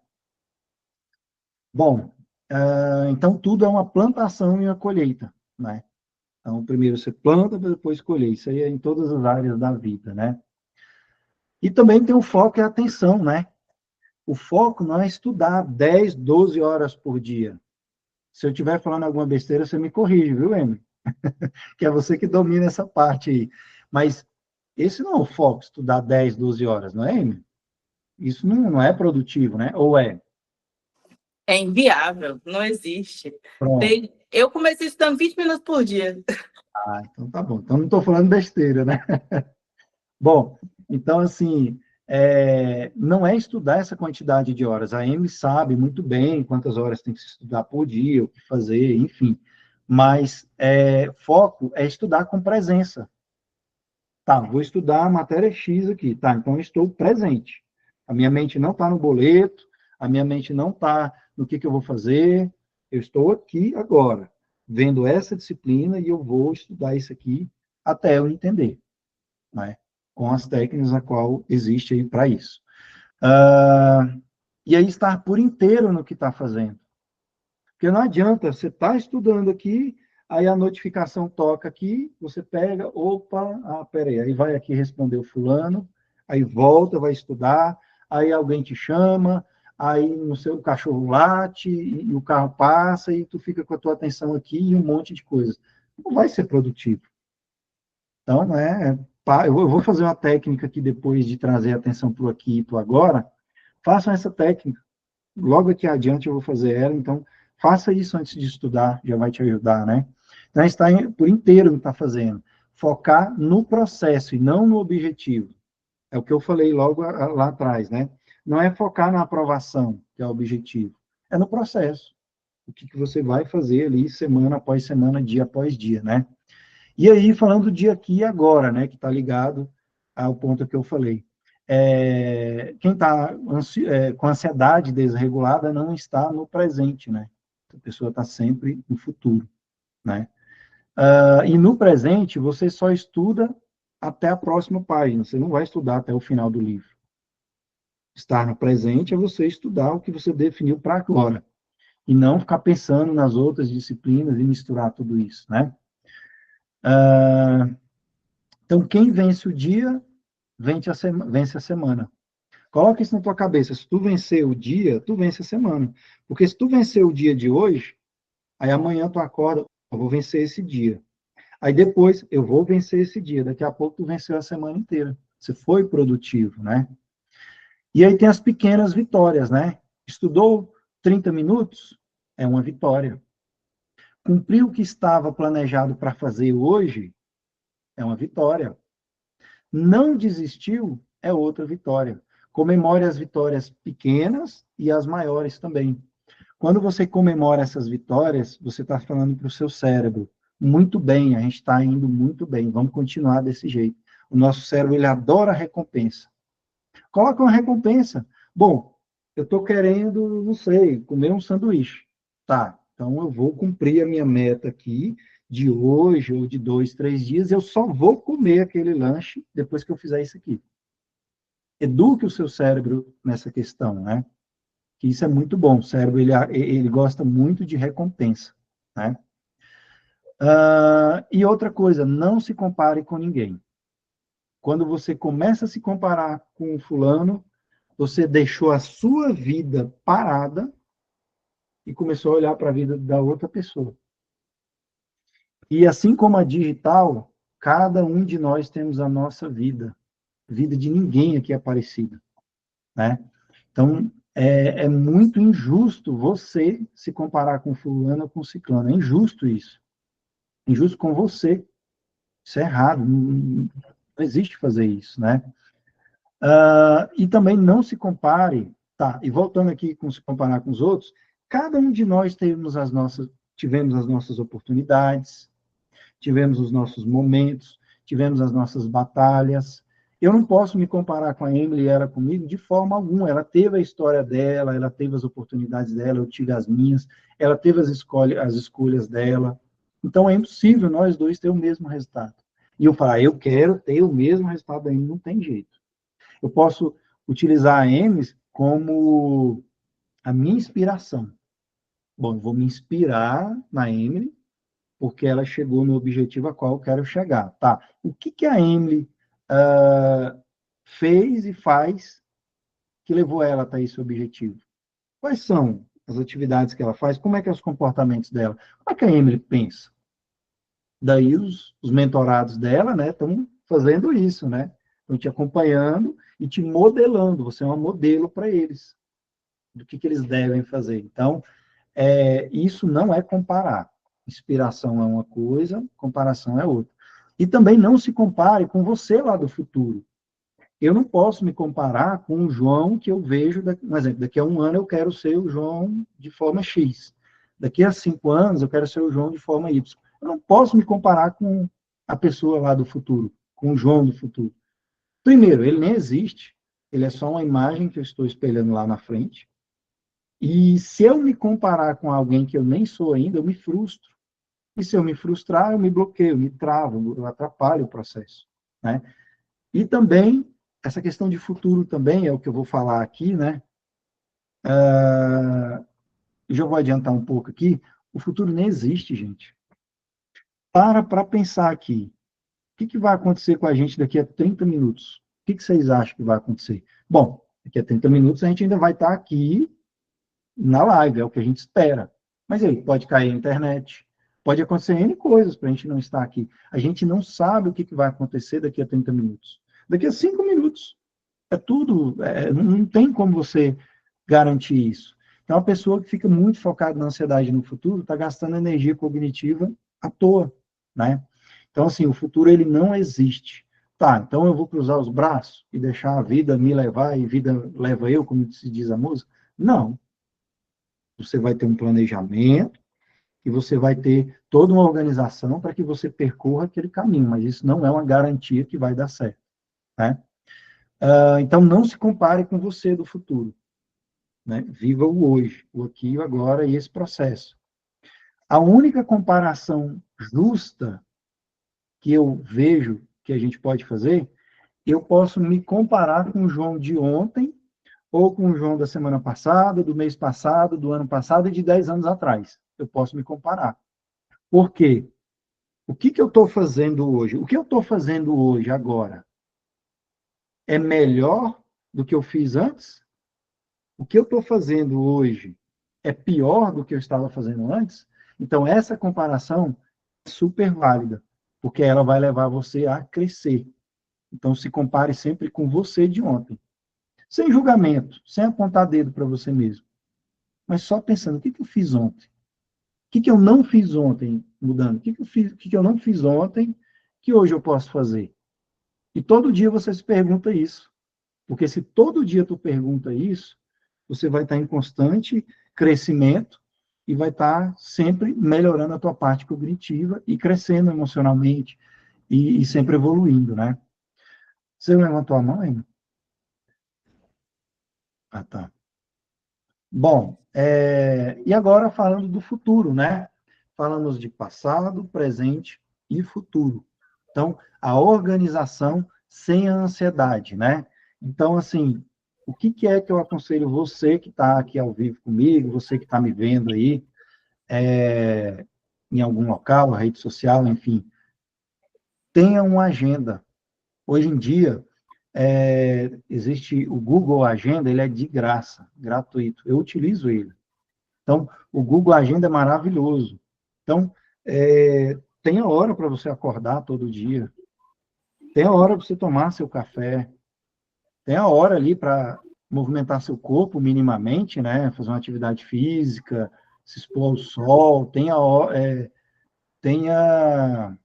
Bom, então tudo é uma plantação e uma colheita, né? Então, primeiro você planta, para depois colher. Isso aí é em todas as áreas da vida, né? E também tem o foco e a atenção, né? O foco não é estudar 10, 12 horas por dia. Se eu estiver falando alguma besteira, você me corrige, viu, Emily? Que é você que domina essa parte aí. Mas esse não é o foco, estudar 10, 12 horas, não é, Emily? Isso não é produtivo, né? Ou é? É inviável, não existe. Pronto. Eu comecei estudando 20 minutos por dia. Ah, então tá bom. Então não estou falando besteira, né? Bom, então, assim, não é estudar essa quantidade de horas. A Emily sabe muito bem quantas horas tem que se estudar por dia, o que fazer, enfim. Mas foco é estudar com presença. Tá, vou estudar a matéria X aqui. Tá, então eu estou presente. A minha mente não está no boleto, a minha mente não está no que eu vou fazer. Eu estou aqui agora, vendo essa disciplina e eu vou estudar isso aqui até eu entender, né? Com as técnicas a qual existe aí para isso. E aí estar por inteiro no que está fazendo. Porque não adianta, você está estudando aqui, aí a notificação toca aqui, você pega, opa, peraí, aí vai aqui responder o fulano, aí volta, vai estudar, aí alguém te chama, aí no seu cachorro late, e o carro passa, e tu fica com a tua atenção aqui e um monte de coisas. Não vai ser produtivo. Então, eu vou fazer uma técnica aqui depois de trazer a atenção para o aqui e para o agora. Façam essa técnica. Logo aqui adiante eu vou fazer ela, então faça isso antes de estudar, já vai te ajudar, né? Então, está por inteiro no que está fazendo. Focar no processo e não no objetivo. É o que eu falei logo lá atrás, né? Não é focar na aprovação, que é o objetivo. É no processo. O que você vai fazer ali, semana após semana, dia após dia, né? E aí, falando de aqui e agora, né, que está ligado ao ponto que eu falei. Quem está com ansiedade desregulada não está no presente, né? A pessoa está sempre no futuro, né? E no presente, você só estuda até a próxima página, você não vai estudar até o final do livro. Estar no presente é você estudar o que você definiu para agora, e não ficar pensando nas outras disciplinas e misturar tudo isso, né? Então, quem vence o dia, vence a semana. Coloca isso na tua cabeça. Se tu vencer o dia, tu vence a semana. Porque se tu vencer o dia de hoje, aí amanhã tu acorda, eu vou vencer esse dia. Aí depois, eu vou vencer esse dia. Daqui a pouco tu venceu a semana inteira. Você foi produtivo, né? E aí tem as pequenas vitórias, né? Estudou 30 minutos? É uma vitória. Cumpriu o que estava planejado para fazer hoje? É uma vitória. Não desistiu? É outra vitória. Comemore as vitórias pequenas e as maiores também. Quando você comemora essas vitórias, você está falando para o seu cérebro: Muito bem, a gente está indo muito bem, vamos continuar desse jeito. O nosso cérebro, ele adora recompensa. Coloca uma recompensa. Bom, eu estou querendo, não sei, comer um sanduíche. Tá, então eu vou cumprir a minha meta aqui de hoje ou de 2, 3 dias, eu só vou comer aquele lanche depois que eu fizer isso aqui. Eduque o seu cérebro nessa questão, né? Que isso é muito bom. O cérebro, ele gosta muito de recompensa, né? E outra coisa, não se compare com ninguém. Quando você começa a se comparar com o fulano, você deixou a sua vida parada e começou a olhar para a vida da outra pessoa. E assim como a digital, cada um de nós temos a nossa vida. Vida de ninguém aqui é parecida, né? Então, é muito injusto você se comparar com fulano ou com ciclano. É injusto isso. É injusto com você. Isso é errado. Não existe fazer isso, né? E também não se compare, tá? E voltando aqui com se comparar com os outros, cada um de nós tivemos as nossas oportunidades, tivemos os nossos momentos, tivemos as nossas batalhas. Eu não posso me comparar com a Emily e ela comigo de forma alguma. Ela teve a história dela, ela teve as oportunidades dela, eu tive as minhas, ela teve as escolhas dela. Então é impossível nós dois ter o mesmo resultado. E eu falar, eu quero ter o mesmo resultado da Emily, não tem jeito. Eu posso utilizar a Emily como a minha inspiração. Bom, eu vou me inspirar na Emily porque ela chegou no objetivo a qual eu quero chegar. Tá, o que a Emily fez e faz que levou ela até esse objetivo? Quais são as atividades que ela faz? Como é que é os comportamentos dela? Como é que a Emily pensa? Daí os mentorados dela, né, estão fazendo isso, né? Estão te acompanhando e te modelando. Você é um modelo para eles, do que eles devem fazer. Então, isso não é comparar. Inspiração é uma coisa, comparação é outra. E também não se compare com você lá do futuro. Eu não posso me comparar com o João que eu vejo, por exemplo, daqui a 1 ano eu quero ser o João de forma X. Daqui a 5 anos eu quero ser o João de forma Y. Eu não posso me comparar com a pessoa lá do futuro, com o João do futuro. Primeiro, ele nem existe. Ele é só uma imagem que eu estou espelhando lá na frente. E se eu me comparar com alguém que eu nem sou ainda, eu me frustro. E se eu me frustrar, eu me bloqueio, eu me travo, eu atrapalho o processo, né? E também, essa questão de futuro também é o que eu vou falar aqui, né? Já vou adiantar um pouco aqui. O futuro nem existe, gente. Para pensar aqui. O que vai acontecer com a gente daqui a 30 minutos? O que vocês acham que vai acontecer? Bom, daqui a 30 minutos a gente ainda vai estar aqui na live, é o que a gente espera. Mas aí, pode cair a internet, pode acontecer N coisas para a gente não estar aqui. A gente não sabe o que vai acontecer daqui a 30 minutos. Daqui a 5 minutos. É tudo, não tem como você garantir isso. Então, a pessoa que fica muito focada na ansiedade no futuro está gastando energia cognitiva à toa, né? Então, assim, o futuro, ele não existe. Tá, então eu vou cruzar os braços e deixar a vida me levar e a vida leva eu, como se diz a música? Não. Você vai ter um planejamento e você vai ter toda uma organização para que você percorra aquele caminho, mas isso não é uma garantia que vai dar certo, né? Então, não se compare com você do futuro, né? Viva o hoje, o aqui e o agora e esse processo. A única comparação justa que eu vejo que a gente pode fazer, eu posso me comparar com o João de ontem ou com o João da semana passada, do mês passado, do ano passado e de 10 anos atrás. Eu posso me comparar. Por quê? O que eu estou fazendo hoje? O que eu estou fazendo hoje, agora, é melhor do que eu fiz antes? O que eu estou fazendo hoje é pior do que eu estava fazendo antes? Então, essa comparação é super válida, porque ela vai levar você a crescer. Então, se compare sempre com você de ontem. Sem julgamento, sem apontar dedo para você mesmo. Mas só pensando, o que eu fiz ontem? O que eu não fiz ontem, mudando? O que eu não fiz ontem que hoje eu posso fazer? E todo dia você se pergunta isso. Porque se todo dia tu pergunta isso, você vai estar em constante crescimento e vai estar sempre melhorando a tua parte cognitiva e crescendo emocionalmente e sempre evoluindo, né? Você levantou a mão, hein? Ah, tá. Bom, e agora falando do futuro, né? Falamos de passado, presente e futuro. Então, a organização sem a ansiedade, né? Então, assim, o que que é que eu aconselho você que está aqui ao vivo comigo, você que está me vendo aí, em algum local, rede social, enfim, tenha uma agenda. Hoje em dia, existe o Google Agenda, ele é de graça, gratuito. Eu utilizo ele. Então, o Google Agenda é maravilhoso. Então, tem a hora para você acordar todo dia, tem a hora para você tomar seu café, tem a hora ali para movimentar seu corpo minimamente, né? Fazer uma atividade física, se expor ao sol, tem a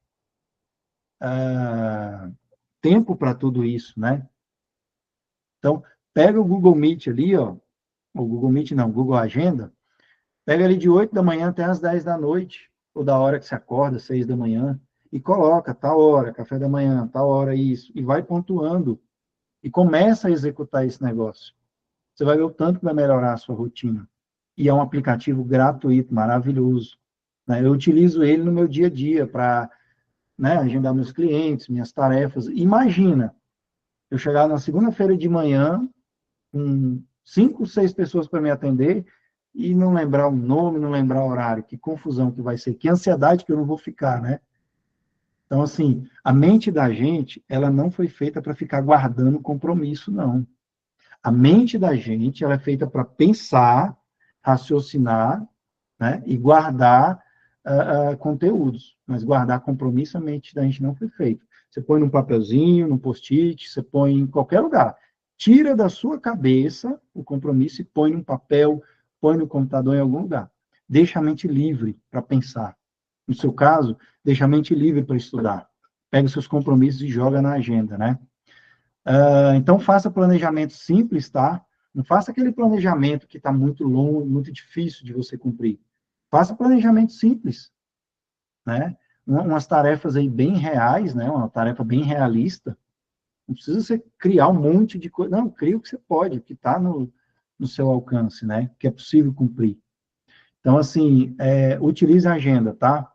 tempo para tudo isso, né? Então, pega o Google Meet ali, ó, o Google Meet não, o Google Agenda, pega ali de 8 da manhã até as 10 da noite, ou da hora que você acorda, 6 da manhã, e coloca tal hora, café da manhã, tal hora isso, e vai pontuando, e começa a executar esse negócio. Você vai ver o tanto que vai melhorar a sua rotina. E é um aplicativo gratuito, maravilhoso. Né? Eu utilizo ele no meu dia a dia para, né, agendar meus clientes, minhas tarefas. Imagina, eu chegar na segunda-feira de manhã, com 5, 6 pessoas para me atender, e não lembrar o nome, não lembrar o horário. Que confusão que vai ser, que ansiedade que eu não vou ficar, né? Então, assim, a mente da gente, ela não foi feita para ficar guardando compromisso, não. A mente da gente, ela é feita para pensar, raciocinar, né, e guardar conteúdos. Mas guardar compromisso, a mente da gente não foi feita. Você põe num papelzinho, num post-it, você põe em qualquer lugar. Tira da sua cabeça o compromisso e põe num papel, põe no computador em algum lugar. Deixa a mente livre para pensar. No seu caso, deixa a mente livre para estudar. Pega os seus compromissos e joga na agenda, né? Então, faça planejamento simples, tá? Não faça aquele planejamento que está muito longo, muito difícil de você cumprir. Faça planejamento simples, né? Umas tarefas aí bem reais, né? Uma tarefa bem realista. Não precisa você criar um monte de coisa. Não, cria o que você pode, o que está no seu alcance, né? Que é possível cumprir. Então, assim, utilize a agenda, tá?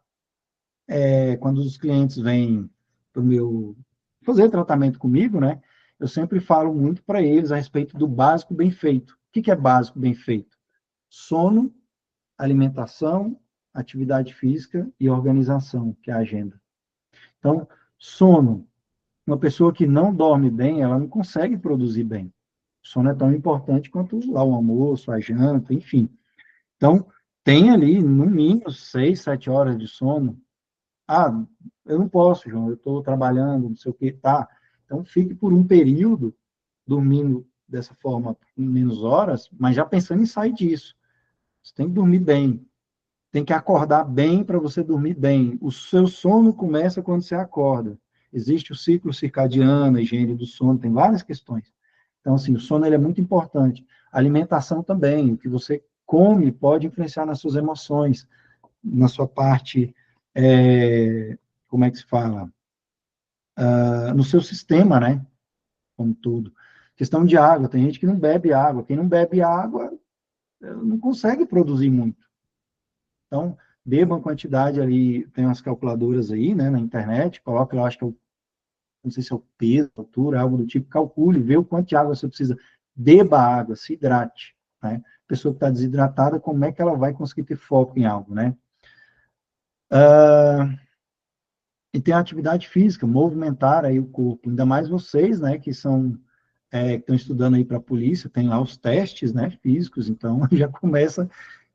Quando os clientes vêm para o meu fazer tratamento comigo, né? Eu sempre falo muito para eles a respeito do básico bem feito. O que é básico bem feito? Sono, alimentação, atividade física e organização, que é a agenda. Então, sono. Uma pessoa que não dorme bem, ela não consegue produzir bem. O sono é tão importante quanto lá o almoço, a janta, enfim. Então, tem ali, no mínimo, 6, 7 horas de sono. Ah, eu não posso, João, eu estou trabalhando, não sei o que, tá. Então, fique por um período dormindo dessa forma, em menos horas, mas já pensando em sair disso. Você tem que dormir bem, tem que acordar bem para você dormir bem. O seu sono começa quando você acorda. Existe o ciclo circadiano, a higiene do sono, tem várias questões. Então, assim, o sono ele é muito importante. A alimentação também, o que você come pode influenciar nas suas emoções, na sua parte, como é que se fala? No seu sistema, né? Como tudo. Questão de água, tem gente que não bebe água. Quem não bebe água não consegue produzir muito. Então, beba uma quantidade ali, tem umas calculadoras aí, né, na internet, coloca, eu acho que não sei se é o peso, a altura, algo do tipo, calcule, vê o quanto de água você precisa. Beba água, se hidrate, né? A pessoa que está desidratada, como é que ela vai conseguir ter foco em algo, né? E tem a atividade física, movimentar aí o corpo, ainda mais vocês, né, que que estão estudando aí para a polícia, tem lá os testes, né, físicos, então já começa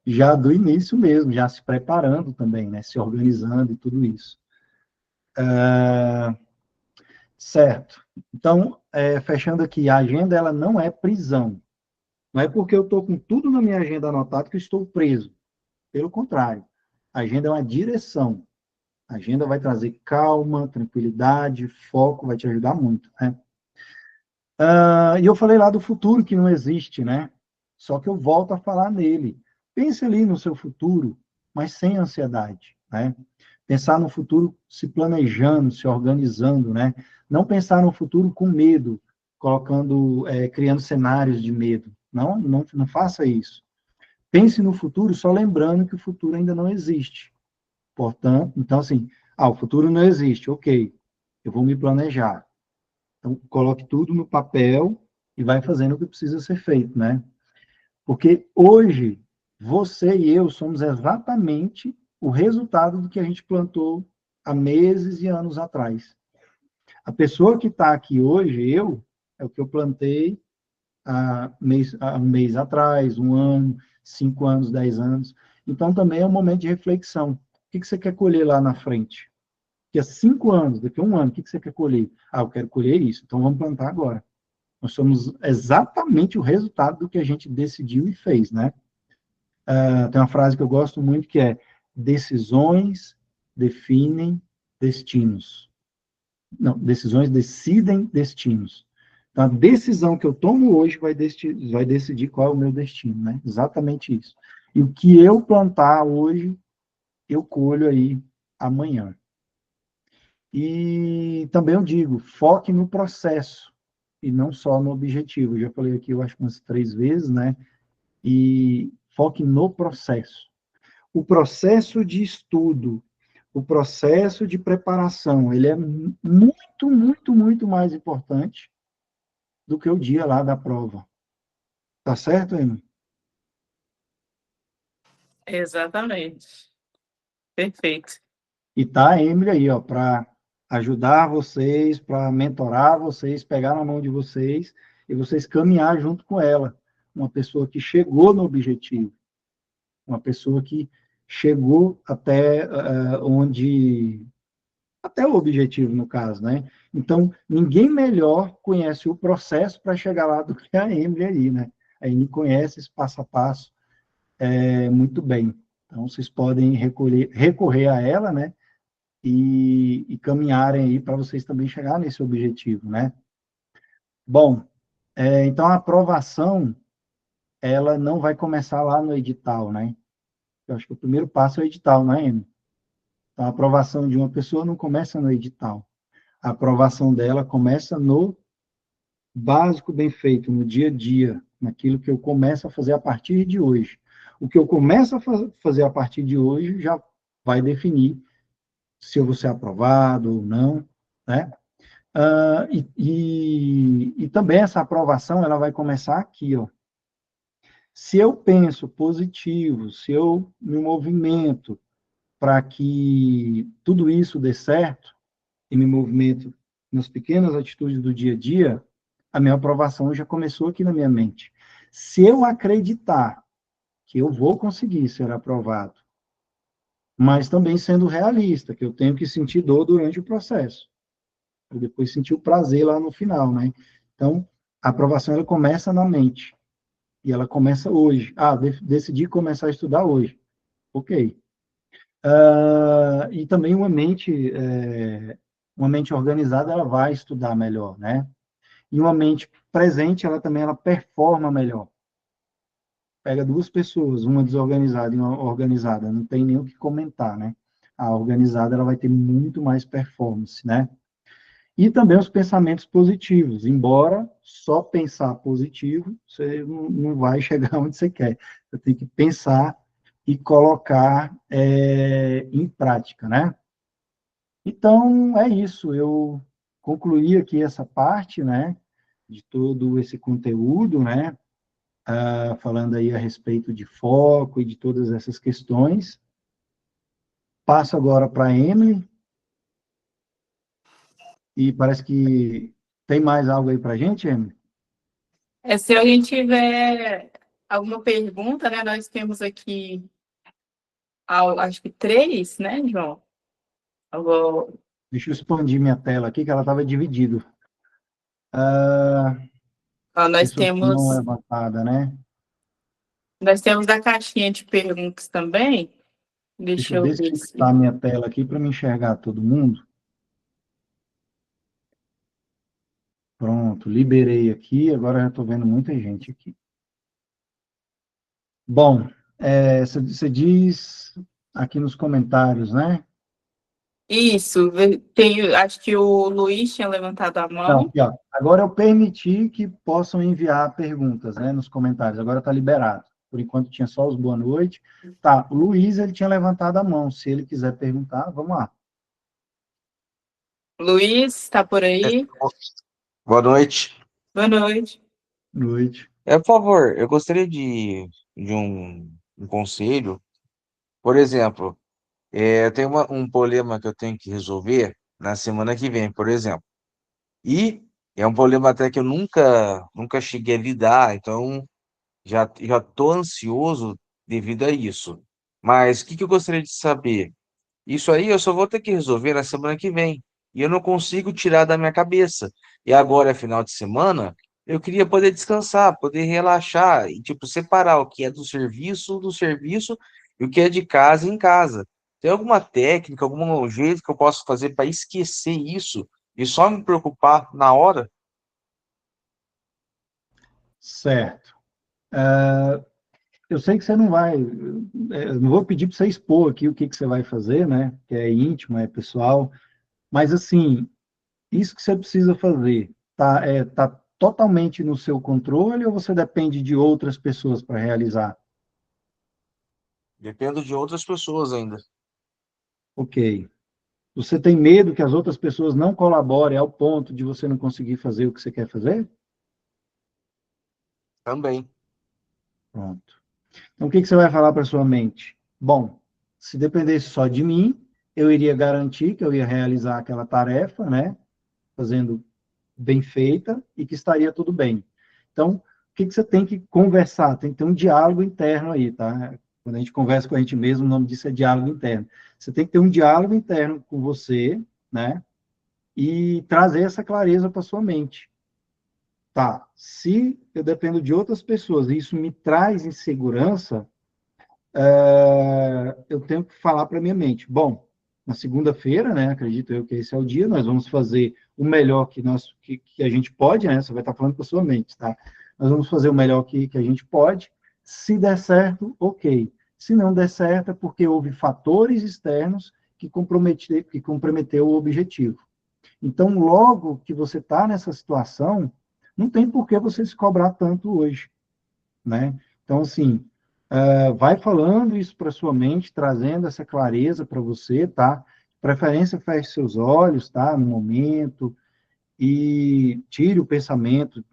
já do início mesmo, já se preparando também, né, se organizando e tudo isso. Certo. Então, fechando aqui, a agenda, ela não é prisão. Não é porque eu estou com tudo na minha agenda anotado que eu estou preso. Pelo contrário, a agenda é uma direção. A agenda vai trazer calma, tranquilidade, foco, vai te ajudar muito, né? E eu falei lá do futuro que não existe, né? Só que eu volto a falar nele. pense ali no seu futuro, mas sem ansiedade, né? Pensar no futuro se planejando, se organizando, né? Não pensar no futuro com medo, criando cenários de medo. Não faça isso. Pense no futuro só lembrando que o futuro ainda não existe. Portanto, então assim, o futuro não existe, ok. Eu vou me planejar. Então, coloque tudo no papel e vai fazendo o que precisa ser feito, né? Porque hoje, você e eu somos exatamente o resultado do que a gente plantou há meses e anos atrás. A pessoa que está aqui hoje, é o que eu plantei há um mês atrás, um ano, 5 anos, 10 anos. Então, também é um momento de reflexão. O que você quer colher lá na frente? Daqui a 5 anos, daqui a um ano, o que você quer colher? Eu quero colher isso, então vamos plantar agora. Nós somos exatamente o resultado do que a gente decidiu e fez, né? Tem uma frase que eu gosto muito que é: decisões definem destinos. Não, decisões decidem destinos. Então, a decisão que eu tomo hoje vai decidir qual é o meu destino, né? Exatamente isso. E o que eu plantar hoje, eu colho aí amanhã. E também eu digo, foque no processo e não só no objetivo. Eu já falei aqui, eu acho, umas 3 vezes, né? E foque no processo. O processo de estudo, o processo de preparação, ele é muito, muito, muito mais importante do que o dia lá da prova. Tá certo, Emily? Exatamente. Perfeito. E tá a Emily aí, ó, para ajudar vocês, para mentorar vocês, pegar na mão de vocês e vocês caminhar junto com ela. Uma pessoa que chegou no objetivo, uma pessoa que chegou até o objetivo, no caso, né? Então, ninguém melhor conhece o processo para chegar lá do que a Emily aí, né? A Emily conhece esse passo a passo muito bem. Então, vocês podem recorrer a ela, né? E caminharem aí para vocês também chegar nesse objetivo, né? Bom, então a aprovação, ela não vai começar lá no edital, né? Eu acho que o primeiro passo é o edital, não é, Emily? Então, a aprovação de uma pessoa não começa no edital. A aprovação dela começa no básico bem feito, no dia a dia, naquilo que eu começo a fazer a partir de hoje. O que eu começo a fazer a partir de hoje já vai definir se eu vou ser aprovado ou não, né? E também essa aprovação, ela vai começar aqui, ó. Se eu penso positivo, se eu me movimento para que tudo isso dê certo, e me movimento nas pequenas atitudes do dia a dia, a minha aprovação já começou aqui na minha mente. Se eu acreditar que eu vou conseguir ser aprovado, mas também sendo realista, que eu tenho que sentir dor durante o processo, e depois sentir o prazer lá no final, né? Então, a aprovação ela começa na mente, e ela começa hoje. Decidi começar a estudar hoje. Ok. E também uma mente organizada, ela vai estudar melhor, né? E uma mente presente, ela performa melhor. Pega duas pessoas, uma desorganizada e uma organizada, não tem nem o que comentar, né? A organizada, ela vai ter muito mais performance, né? E também os pensamentos positivos. Embora só pensar positivo, você não vai chegar onde você quer. Você tem que pensar e colocar em prática, né? Então, é isso. Eu concluí aqui essa parte, né? De todo esse conteúdo, né? Falando aí a respeito de foco e de todas essas questões. Passo agora para a Emily, e parece que tem mais algo aí para a gente, Emily? Se alguém tiver alguma pergunta, né? Nós temos aqui, acho que 3, né, João? Eu vou... Deixa eu expandir minha tela aqui, que ela estava dividida. nós Pessoas com mão temos levantada, né? Nós temos a caixinha de perguntas também. Deixa Deixa eu eu ver desfixar se. minha tela aqui para me enxergar todo mundo. Pronto, liberei aqui, agora já estou vendo muita gente aqui. Bom, Você diz aqui nos comentários, né? Isso, tem, acho que o Luiz tinha levantado a Não, mão. aqui, ó. Agora eu permiti que possam enviar perguntas, né, nos comentários. Agora está liberado. Por enquanto tinha só os boa noite. Tá, o Luiz, ele tinha levantado a mão. Se ele quiser perguntar, vamos lá. Luiz, está por aí? Boa noite. Boa noite. Noite. Por favor, eu gostaria de um conselho. Por exemplo, eu tenho um problema que eu tenho que resolver na semana que vem, por exemplo. E é um problema até que eu nunca cheguei a lidar, então já estou ansioso devido a isso. Mas o que eu gostaria de saber? Isso aí eu só vou ter que resolver na semana que vem. E eu não consigo tirar da minha cabeça. E agora é final de semana, eu queria poder descansar, poder relaxar e, tipo, separar o que é do serviço e o que é de casa em casa. Tem alguma técnica, algum jeito que eu posso fazer para esquecer isso e só me preocupar na hora? Certo. Eu sei que você não vai, eu não vou pedir para você expor aqui o que que você vai fazer, né? Que é íntimo, é pessoal. Mas, assim, isso que você precisa fazer, tá totalmente no seu controle ou você depende de outras pessoas para realizar? Dependo de outras pessoas ainda. Ok. Você tem medo que as outras pessoas não colaborem ao ponto de você não conseguir fazer o que você quer fazer? Também. Pronto. Então, o que que você vai falar para sua mente? Bom, se dependesse só de mim, eu iria garantir que eu ia realizar aquela tarefa, né? Fazendo bem feita e que estaria tudo bem. Então, o que que você tem que conversar? Tem que ter um diálogo interno aí, tá? Quando a gente conversa com a gente mesmo, o nome disso é diálogo interno. Você tem que ter um diálogo interno com você, né? E trazer essa clareza para sua mente. Tá, se eu dependo de outras pessoas e isso me traz insegurança, eu tenho que falar para minha mente, bom, na segunda-feira, né, acredito eu que esse é o dia, nós vamos fazer o melhor que a gente pode, né, você vai estar falando com a sua mente, tá? Nós vamos fazer o melhor que a gente pode, se der certo, ok. Se não der certo, é porque houve fatores externos que comprometeu o objetivo. Então, logo que você está nessa situação, não tem por que você se cobrar tanto hoje, né? Então, assim, vai falando isso para sua mente, trazendo essa clareza para você, tá? Preferência, feche seus olhos, tá? No momento, e tire o pensamento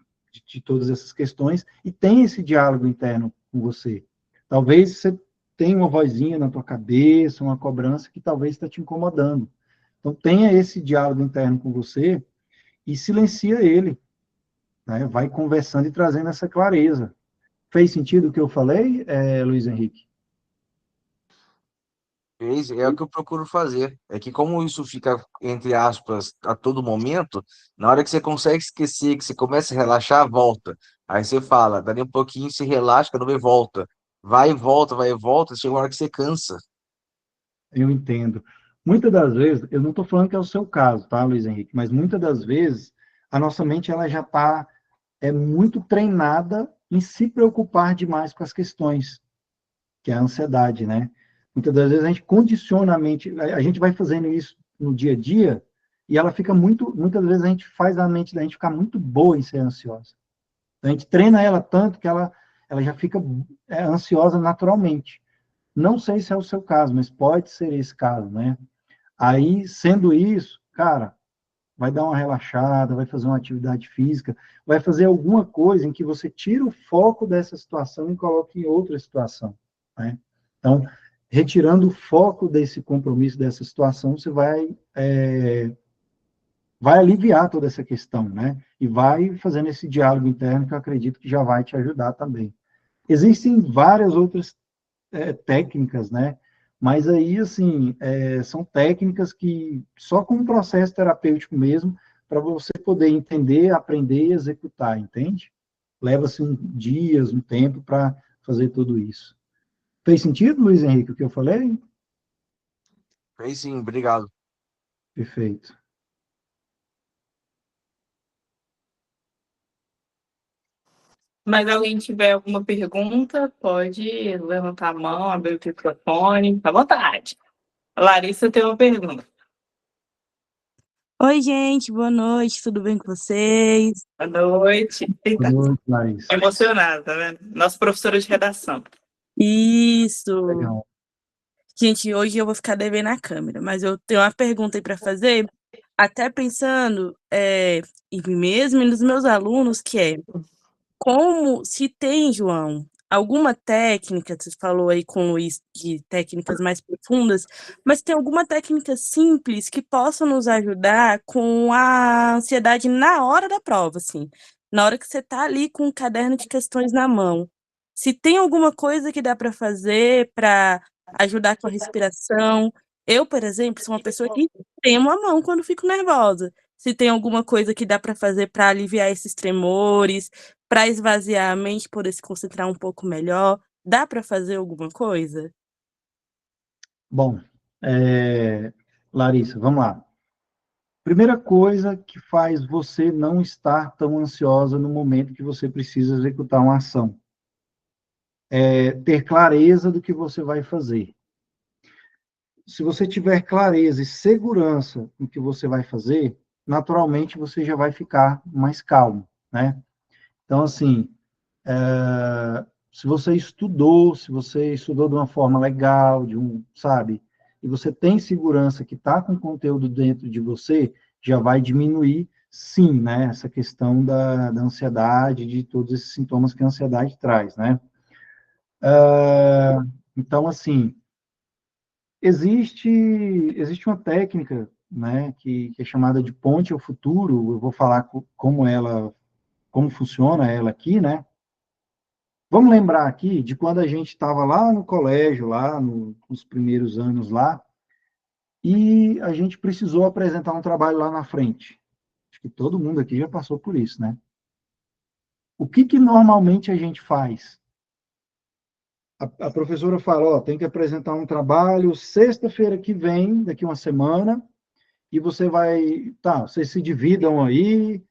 de todas essas questões e tenha esse diálogo interno com você. Talvez você tenha uma vozinha na tua cabeça, uma cobrança que talvez está te incomodando. Então, tenha esse diálogo interno com você e silencia ele, né? Vai conversando e trazendo essa clareza. Fez sentido o que eu falei, Luiz Henrique? É o que eu procuro fazer. É que como isso fica, entre aspas, a todo momento, na hora que você consegue esquecer, que você começa a relaxar, volta. Aí você fala, dali um pouquinho, se relaxa, não volta. Vai e volta, chega uma hora que você cansa. Eu entendo. Muitas das vezes, eu não estou falando que é o seu caso, tá, Luiz Henrique? Mas muitas das vezes, a nossa mente ela já está muito treinada em se preocupar demais com as questões, que é a ansiedade, né? Muitas das vezes a gente condiciona a mente, a gente vai fazendo isso no dia a dia, e ela fica muitas vezes a gente faz a mente da gente ficar muito boa em ser ansiosa. A gente treina ela tanto que ela já fica ansiosa naturalmente. Não sei se é o seu caso, mas pode ser esse caso, né? Aí, sendo isso, cara, vai dar uma relaxada, vai fazer uma atividade física, vai fazer alguma coisa em que você tira o foco dessa situação e coloca em outra situação, né? Então, retirando o foco desse compromisso, dessa situação, você vai aliviar toda essa questão, né? E vai fazendo esse diálogo interno que eu acredito que já vai te ajudar também. Existem várias outras técnicas, né? Mas aí, assim, são técnicas que só com um processo terapêutico mesmo, para você poder entender, aprender e executar, entende? Leva-se dias, um tempo para fazer tudo isso. Fez sentido, Luiz Henrique, o que eu falei? Aí sim, obrigado. Perfeito. Mas alguém tiver alguma pergunta, pode levantar a mão, abrir o microfone, fica à vontade. A Larissa tem uma pergunta. Oi, gente, boa noite, tudo bem com vocês? Boa noite. Boa Eita, noite, Larissa. emocionada, tá vendo? Nossa professora de redação. Isso. Legal. Gente, hoje eu vou ficar devendo a câmera, mas eu tenho uma pergunta aí para fazer, até pensando em mim mesma e nos meus alunos, que é como se tem, João, alguma técnica, você falou aí com o Luiz de técnicas mais profundas, mas tem alguma técnica simples que possa nos ajudar com a ansiedade na hora da prova, assim, na hora que você está ali com o caderno de questões na mão. Se tem alguma coisa que dá para fazer para ajudar com a respiração. Eu, por exemplo, sou uma pessoa que tremo a mão quando fico nervosa. Se tem alguma coisa que dá para fazer para aliviar esses tremores, para esvaziar a mente, poder se concentrar um pouco melhor, dá para fazer alguma coisa? Bom, Larissa, vamos lá. Primeira coisa que faz você não estar tão ansiosa no momento que você precisa executar uma ação é ter clareza do que você vai fazer. Se você tiver clareza e segurança no que você vai fazer, naturalmente você já vai ficar mais calmo, né? Então, assim, se você estudou de uma forma legal, sabe, e você tem segurança que está com conteúdo dentro de você, já vai diminuir, sim, né, essa questão da ansiedade, de todos esses sintomas que a ansiedade traz, né? Então, assim, existe uma técnica, né, que é chamada de ponte ao futuro. Eu vou falar como funciona ela aqui, né? Vamos lembrar aqui de quando a gente estava lá no colégio, nos primeiros anos lá, e a gente precisou apresentar um trabalho lá na frente. Acho que todo mundo aqui já passou por isso, né? O que normalmente a gente faz? A professora fala, ó, tem que apresentar um trabalho sexta-feira que vem, daqui uma semana, e vocês se dividam aí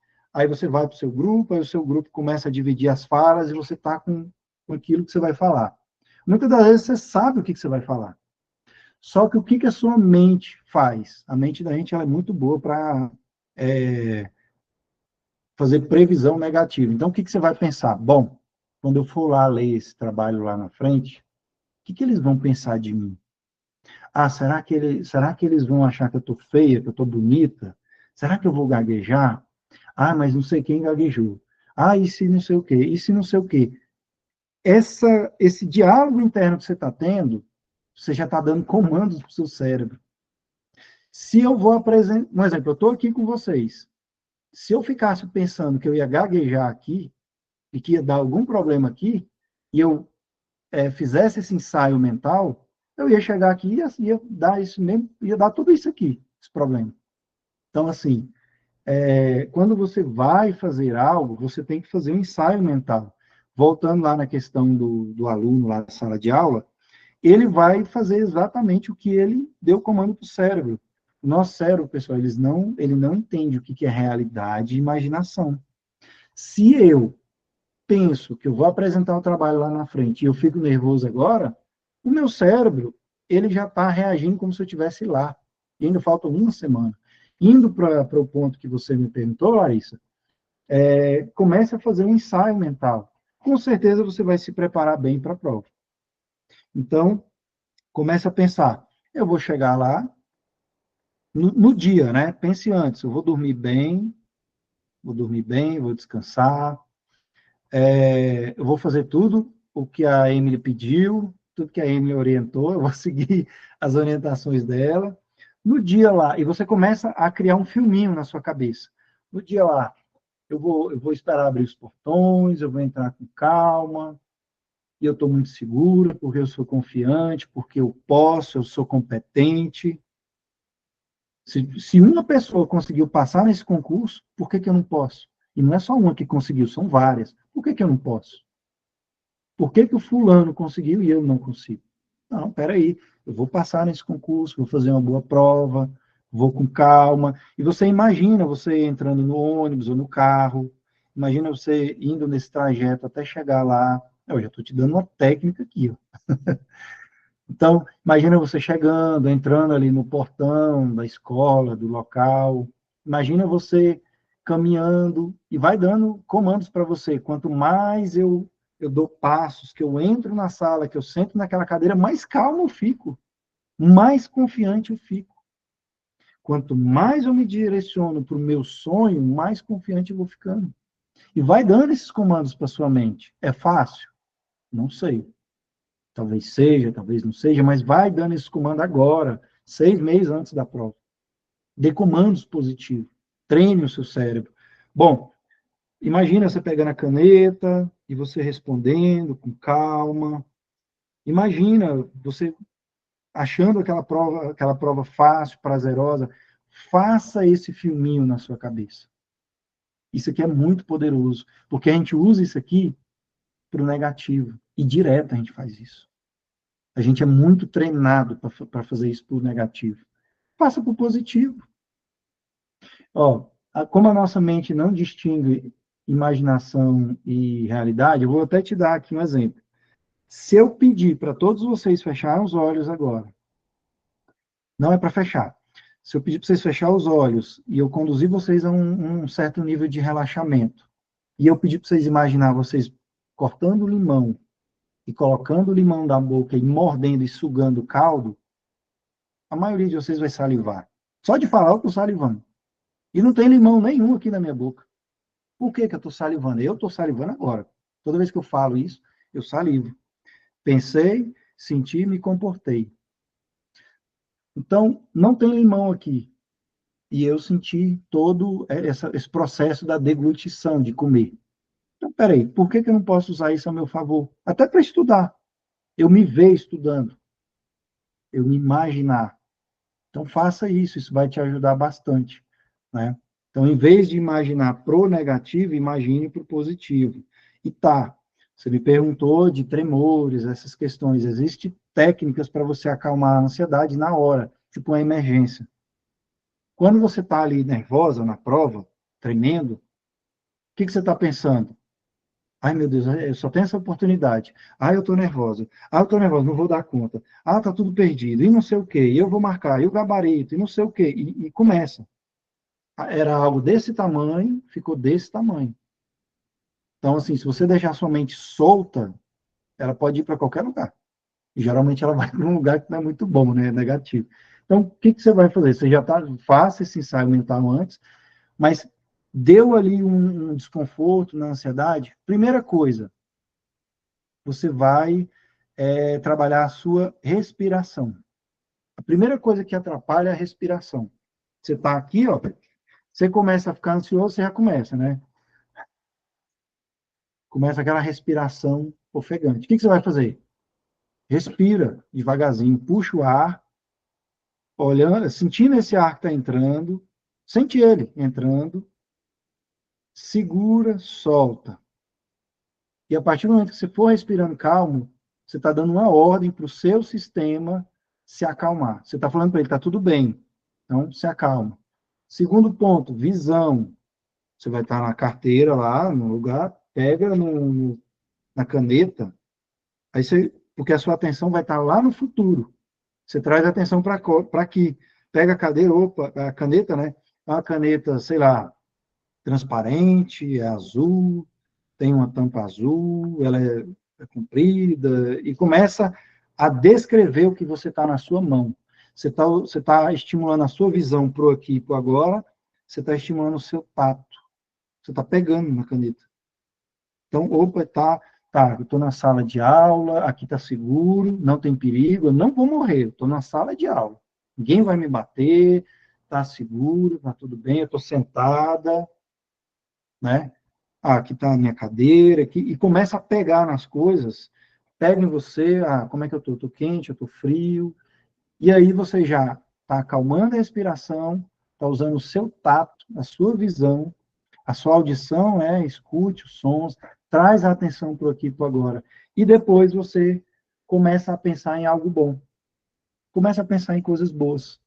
você vai para o seu grupo, aí o seu grupo começa a dividir as falas e você está com aquilo que você vai falar. Muitas das vezes você sabe o que você vai falar. Só que o que a sua mente faz? A mente da gente ela é muito boa para fazer previsão negativa. Então, o que você vai pensar? Bom, quando eu for lá ler esse trabalho lá na frente, o que eles vão pensar de mim? Ah, será que eles vão achar que eu estou feia, que eu estou bonita? Será que eu vou gaguejar? Ah, mas não sei quem gaguejou. Ah, e se não sei o quê? E se não sei o quê? Esse diálogo interno que você está tendo, você já está dando comandos para o seu cérebro. Se eu vou apresentar... Um exemplo, eu estou aqui com vocês. Se eu ficasse pensando que eu ia gaguejar aqui, e que ia dar algum problema aqui, e eu fizesse esse ensaio mental, eu ia chegar aqui e ia dar isso mesmo, ia dar tudo isso aqui, esse problema. Então, assim, quando você vai fazer algo, você tem que fazer um ensaio mental. Voltando lá na questão do aluno lá na sala de aula, ele vai fazer exatamente o que ele deu comando para o cérebro. O nosso cérebro, pessoal, ele não entende o que é realidade e imaginação. Se eu penso que eu vou apresentar o trabalho lá na frente e eu fico nervoso agora, o meu cérebro, ele já está reagindo como se eu estivesse lá. E ainda falta uma semana. Indo para o ponto que você me perguntou, Larissa, comece a fazer um ensaio mental. Com certeza você vai se preparar bem para a prova. Então, comece a pensar, eu vou chegar lá no dia, né? Pense antes, eu vou dormir bem, vou descansar, eu vou fazer tudo o que a Emily pediu, tudo que a Emily orientou, eu vou seguir as orientações dela. No dia lá, e você começa a criar um filminho na sua cabeça. No dia lá, eu vou esperar abrir os portões, eu vou entrar com calma, e eu estou muito segura, porque eu sou confiante, porque eu posso, eu sou competente. Se uma pessoa conseguiu passar nesse concurso, por que eu não posso? E não é só uma que conseguiu, são várias. Por que eu não posso? Por que o fulano conseguiu e eu não consigo? Não, peraí, eu vou passar nesse concurso, vou fazer uma boa prova, vou com calma. E você imagina você entrando no ônibus ou no carro, Imagina você indo nesse trajeto até chegar lá. Eu já estou te dando uma técnica aqui, ó. Então, imagina você chegando, entrando ali no portão da escola, do local. Imagina você caminhando e vai dando comandos para você. Quanto mais eu dou passos, que eu entro na sala, que eu sento naquela cadeira, mais calmo eu fico, mais confiante eu fico. Quanto mais eu me direciono para o meu sonho, mais confiante eu vou ficando. E vai dando esses comandos para sua mente. É fácil? Não sei. Talvez seja, talvez não seja, mas vai dando esse comando agora, 6 meses antes da prova. Dê comandos positivos. Treine o seu cérebro. Bom, imagina você pegando a caneta e você respondendo com calma. Imagina você achando aquela prova fácil, prazerosa. Faça esse filminho na sua cabeça. Isso aqui é muito poderoso, porque a gente usa isso aqui para o negativo. E direto a gente faz isso. A gente é muito treinado para fazer isso para o negativo. Faça para o positivo. Ó, como a nossa mente não distingue imaginação e realidade, eu vou até te dar aqui um exemplo. Se eu pedir para todos vocês fecharem os olhos agora, não é para fechar. Se eu pedir para vocês fechar os olhos e eu conduzir vocês a um certo nível de relaxamento, e eu pedir para vocês imaginar vocês cortando o limão e colocando o limão na boca e mordendo e sugando o caldo, a maioria de vocês vai salivar. Só de falar eu estou salivando. E não tem limão nenhum aqui na minha boca. Por que eu estou salivando? Eu estou salivando agora. Toda vez que eu falo isso, eu salivo. Pensei, senti, me comportei. Então, não tem limão aqui. E eu senti todo esse processo da deglutição, de comer. Então, peraí, por que eu não posso usar isso a meu favor? Até para estudar. Eu me ver estudando. Eu me imaginar. Então, faça isso vai te ajudar bastante, né? Então, em vez de imaginar pro negativo, imagine pro positivo. E tá, você me perguntou de tremores, essas questões. Existem técnicas para você acalmar a ansiedade na hora, tipo uma emergência. Quando você está ali nervosa na prova, tremendo, o que você está pensando? Ai, meu Deus, eu só tenho essa oportunidade. Ah, eu estou nervosa. Ah, eu estou nervosa, não vou dar conta. Ah, está tudo perdido. E não sei o quê. E eu vou marcar. E o gabarito. E não sei o quê. E começa. Era algo desse tamanho, ficou desse tamanho. Então, assim, se você deixar sua mente solta, ela pode ir para qualquer lugar. E geralmente ela vai para um lugar que não é muito bom, né? É negativo. Então, o que você vai fazer? Você já faça esse ensaio mental antes, mas deu ali um desconforto na ansiedade. Primeira coisa, você vai trabalhar a sua respiração. A primeira coisa que atrapalha é a respiração. Você está aqui, ó, você começa a ficar ansioso, você já começa, né? Começa aquela respiração ofegante. O que você vai fazer? Respira devagarzinho, puxa o ar, olhando, sentindo esse ar que está entrando, sente ele entrando, segura, solta. E a partir do momento que você for respirando calmo, você está dando uma ordem para o seu sistema se acalmar. Você está falando para ele, está tudo bem. Então, se acalma. Segundo ponto, visão. Você vai estar na carteira lá, no lugar, pega na caneta, aí você, porque a sua atenção vai estar lá no futuro. Você traz a atenção para aqui. Pega a cadeira, a caneta, né? É uma caneta, sei lá, transparente, é azul, tem uma tampa azul, ela é comprida, e começa a descrever o que você está na sua mão. Você tá estimulando a sua visão para o aqui e para o agora, você está estimulando o seu tato. Você está pegando na caneta. Então, opa, eu estou na sala de aula, aqui está seguro, não tem perigo, eu não vou morrer, eu estou na sala de aula. Ninguém vai me bater, está seguro, está tudo bem, eu estou sentada, né? Aqui está a minha cadeira, aqui, e começa a pegar nas coisas, pega em você, como é que eu estou? Estou quente, eu estou frio, e aí você já está acalmando a respiração, está usando o seu tato, a sua visão, a sua audição, escute os sons, traz a atenção para o aqui e para o agora. E depois você começa a pensar em algo bom. Começa a pensar em coisas boas.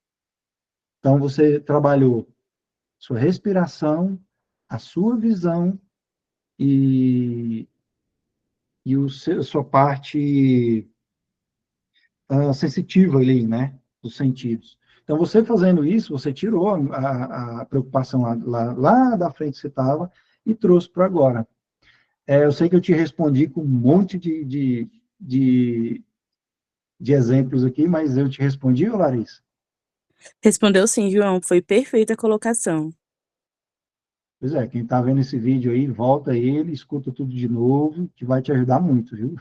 Então, você trabalhou sua respiração, a sua visão e a sua parte sensitiva ali, né, dos sentidos. Então, você fazendo isso, você tirou a preocupação lá da frente que você estava e trouxe para agora. Eu sei que eu te respondi com um monte de exemplos aqui, mas eu te respondi, ô Larissa? Respondeu sim, João, foi perfeita a colocação. Pois é, quem está vendo esse vídeo aí, volta ele, escuta tudo de novo, que vai te ajudar muito, viu?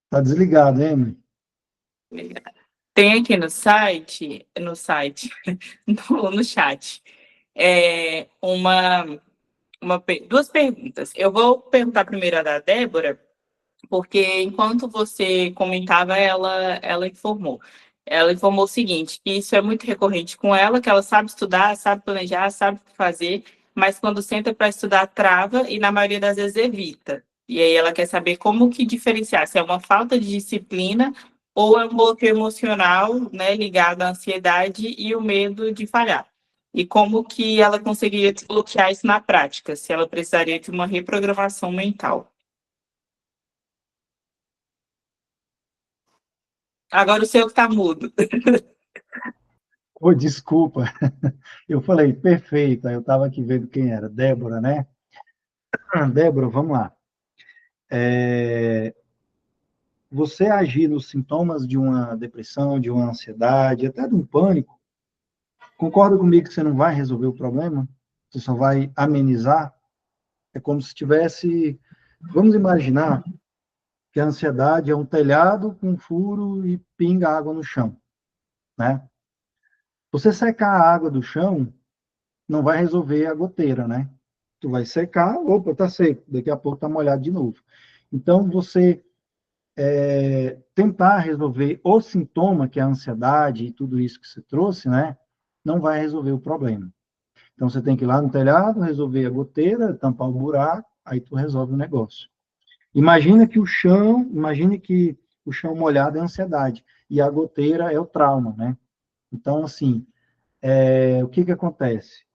Tá desligado, hein, Emily? Tem aqui no site, no chat, duas perguntas. Eu vou perguntar primeiro a da Débora, porque enquanto você comentava, ela informou. Ela informou o seguinte, que isso é muito recorrente com ela, que ela sabe estudar, sabe planejar, sabe o que fazer, mas quando senta para estudar, trava e na maioria das vezes evita. E aí ela quer saber como que diferenciar, se é uma falta de disciplina ou é um bloqueio emocional, né, ligado à ansiedade e o medo de falhar. E como que ela conseguiria desbloquear isso na prática, se ela precisaria de uma reprogramação mental. Agora o seu que está mudo. Ô, desculpa, eu falei, perfeito, eu estava aqui vendo quem era, Débora, né? Débora, vamos lá. Você agir nos sintomas de uma depressão, de uma ansiedade, até de um pânico, concorda comigo que você não vai resolver o problema? Você só vai amenizar? É como se tivesse... Vamos imaginar que a ansiedade é um telhado com um furo e pinga água no chão, né? Você secar a água do chão não vai resolver a goteira, né? Tu vai secar, opa, tá seco, daqui a pouco tá molhado de novo. Então, você tentar resolver o sintoma, que é a ansiedade e tudo isso que você trouxe, né? Não vai resolver o problema. Então, você tem que ir lá no telhado, resolver a goteira, tampar o buraco, aí tu resolve o negócio. Imagine que o chão molhado é a ansiedade e a goteira é o trauma, né? Então, assim, o que acontece?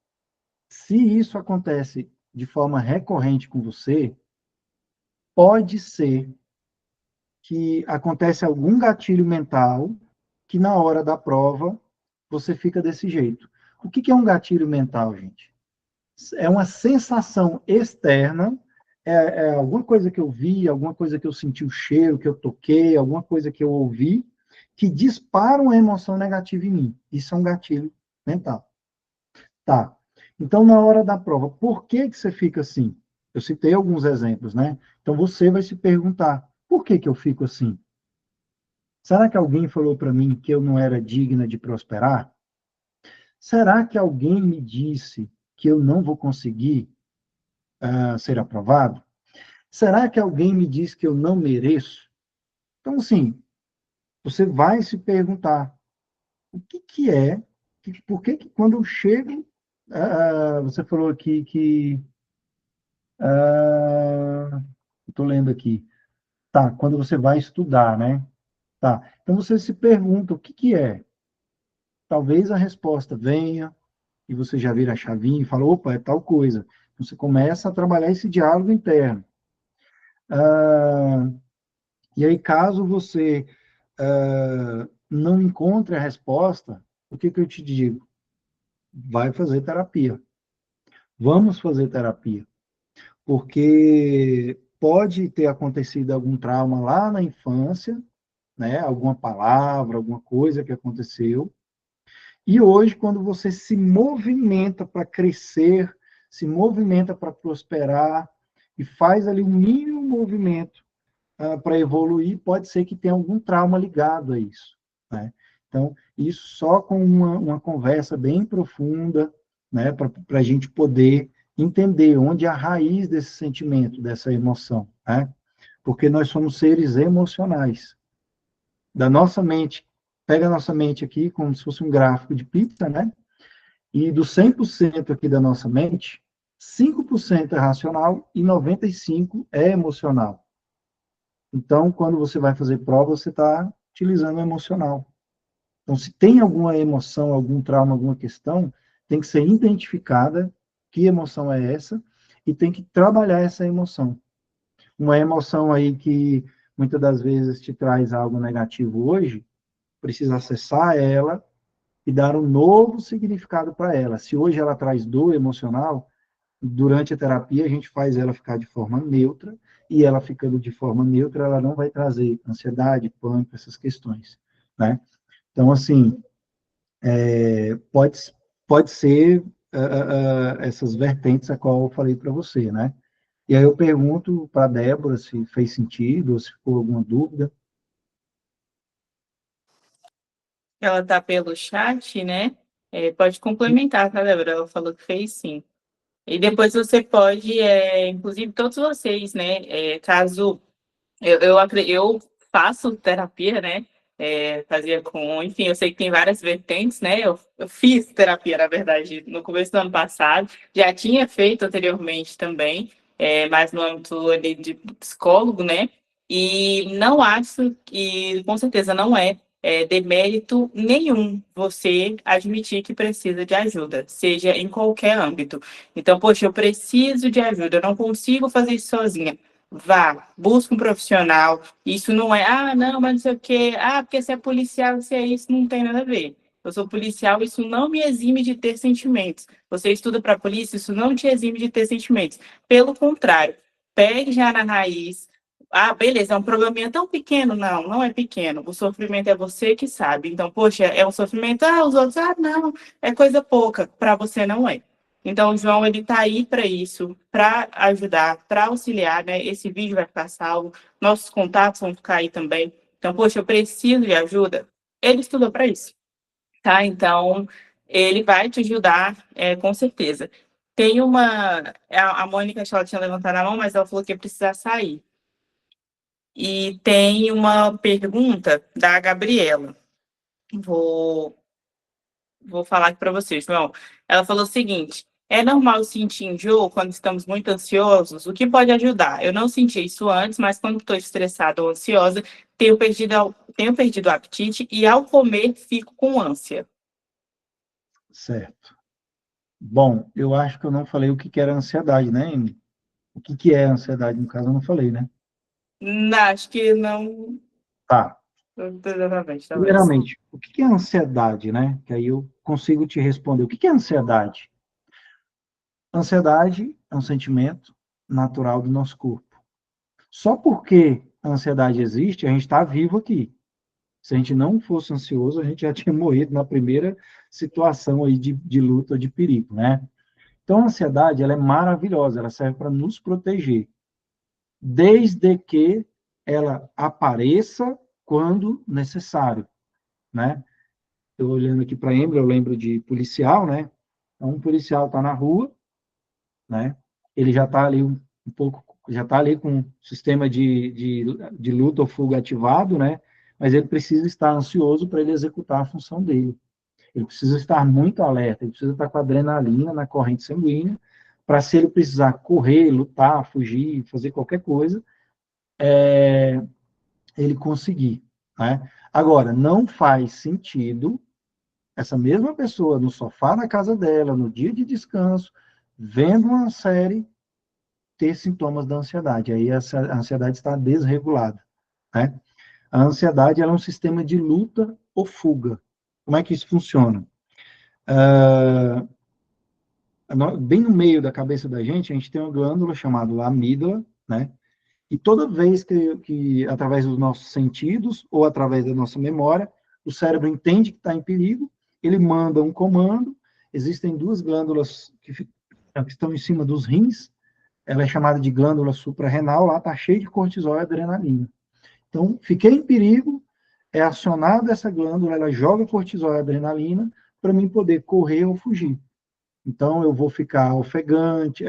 Se isso acontece de forma recorrente com você, pode ser que acontece algum gatilho mental que na hora da prova você fica desse jeito. O que é um gatilho mental, gente? É uma sensação externa, é alguma coisa que eu vi, alguma coisa que eu senti o cheiro, que eu toquei, alguma coisa que eu ouvi, que dispara uma emoção negativa em mim. Isso é um gatilho mental. Tá. Então, na hora da prova, por que você fica assim? Eu citei alguns exemplos, né? Então, você vai se perguntar, por que eu fico assim? Será que alguém falou para mim que eu não era digna de prosperar? Será que alguém me disse que eu não vou conseguir ser aprovado? Será que alguém me disse que eu não mereço? Então, assim, você vai se perguntar, o que é, por que quando eu chego, você falou aqui que, estou lendo aqui, tá, quando você vai estudar, né? Tá, então você se pergunta, o que é? Talvez a resposta venha, e você já vira a chavinha e fala, opa, é tal coisa. Você começa a trabalhar esse diálogo interno. E aí, caso você não encontre a resposta, o que eu te digo? Vai fazer terapia. Vamos fazer terapia. Porque pode ter acontecido algum trauma lá na infância, né? Alguma palavra, alguma coisa que aconteceu. E hoje, quando você se movimenta para crescer, se movimenta para prosperar e faz ali um mínimo movimento para evoluir, pode ser que tenha algum trauma ligado a isso, né? Então, isso só com uma conversa bem profunda, né, para a gente poder entender onde é a raiz desse sentimento, dessa emoção, né? Porque nós somos seres emocionais. Da nossa mente, pega a nossa mente aqui como se fosse um gráfico de pizza, né? E do 100% aqui da nossa mente, 5% é racional e 95% é emocional. Então, quando você vai fazer prova, você está utilizando o emocional. Então, se tem alguma emoção, algum trauma, alguma questão, tem que ser identificada que emoção é essa e tem que trabalhar essa emoção. Uma emoção aí que muitas das vezes te traz algo negativo hoje, precisa acessar ela e dar um novo significado para ela. Se hoje ela traz dor emocional, durante a terapia a gente faz ela ficar de forma neutra, e ela ficando de forma neutra, ela não vai trazer ansiedade, pânico, essas questões, né? Então, assim, pode ser essas vertentes a qual eu falei para você, né? E aí eu pergunto para a Débora se fez sentido, ou se ficou alguma dúvida. Ela tá pelo chat, né? Pode complementar, tá, Débora? Ela falou que fez sim. E depois você pode, inclusive todos vocês, né? Caso eu faço terapia, né? Fazia com, enfim, eu sei que tem várias vertentes, né? Eu fiz terapia, na verdade, no começo do ano passado, já tinha feito anteriormente também, mas no âmbito ali de psicólogo, né? E não acho que, com certeza, não demérito nenhum você admitir que precisa de ajuda, seja em qualquer âmbito. Então, poxa, eu preciso de ajuda, eu não consigo fazer isso sozinha. Vá, busque um profissional. Isso não não, mas não sei o quê. Porque você é policial, você é isso, não tem nada a ver. Eu sou policial, isso não me exime de ter sentimentos. Você estuda para a polícia, isso não te exime de ter sentimentos. Pelo contrário, pegue já na raiz. Beleza, é um probleminha tão pequeno. Não, não é pequeno. O sofrimento é você que sabe. Então, poxa, é um sofrimento. Os outros, não, é coisa pouca. Para você não é. Então, o João, ele está aí para isso, para ajudar, para auxiliar, né? Esse vídeo vai ficar salvo, nossos contatos vão ficar aí também. Então, poxa, eu preciso de ajuda. Ele estudou para isso, tá? Então, ele vai te ajudar, com certeza. Tem a Mônica, acho que ela tinha levantado a mão, mas ela falou que ia precisar sair. E tem uma pergunta da Gabriela. Vou falar aqui para vocês, João. Ela falou o seguinte: é normal sentir enjoo quando estamos muito ansiosos? O que pode ajudar? Eu não senti isso antes, mas quando estou estressada ou ansiosa, tenho perdido o apetite e ao comer fico com ânsia. Certo. Bom, eu acho que eu não falei o que era ansiedade, né, Emily? O que é ansiedade, no caso, eu não falei, né? Não, acho que não. Tá. Exatamente, talvez. Primeiramente, o que é ansiedade, né? Que aí eu consigo te responder. O que é ansiedade? Ansiedade é um sentimento natural do nosso corpo. Só porque a ansiedade existe, a gente está vivo aqui. Se a gente não fosse ansioso, a gente já tinha morrido na primeira situação aí de luta, de perigo, né? Então, a ansiedade, ela é maravilhosa, ela serve para nos proteger, desde que ela apareça quando necessário, né? Eu olhando aqui para a Emily, eu lembro de policial, né? Então, um policial está na rua, né? Ele já está ali um pouco, já está ali com o sistema de luta ou fuga ativado, né? Mas ele precisa estar ansioso para ele executar a função dele. Ele precisa estar muito alerta, ele precisa estar com adrenalina na corrente sanguínea, para se ele precisar correr, lutar, fugir, fazer qualquer coisa, ele conseguir, né? Agora, não faz sentido essa mesma pessoa no sofá na casa dela, no dia de descanso, vendo uma série, ter sintomas da ansiedade. Aí a ansiedade está desregulada, né? A ansiedade ela é um sistema de luta ou fuga. Como é que isso funciona? Bem no meio da cabeça da gente, a gente tem uma glândula chamada amígdala, né? E toda vez que, através dos nossos sentidos ou através da nossa memória, o cérebro entende que está em perigo, ele manda um comando. Existem duas glândulas que estão em cima dos rins, ela é chamada de glândula suprarrenal, lá está cheio de cortisol e adrenalina. Então, fiquei em perigo, é acionada essa glândula, ela joga cortisol e adrenalina para mim poder correr ou fugir. Então, eu vou ficar ofegante,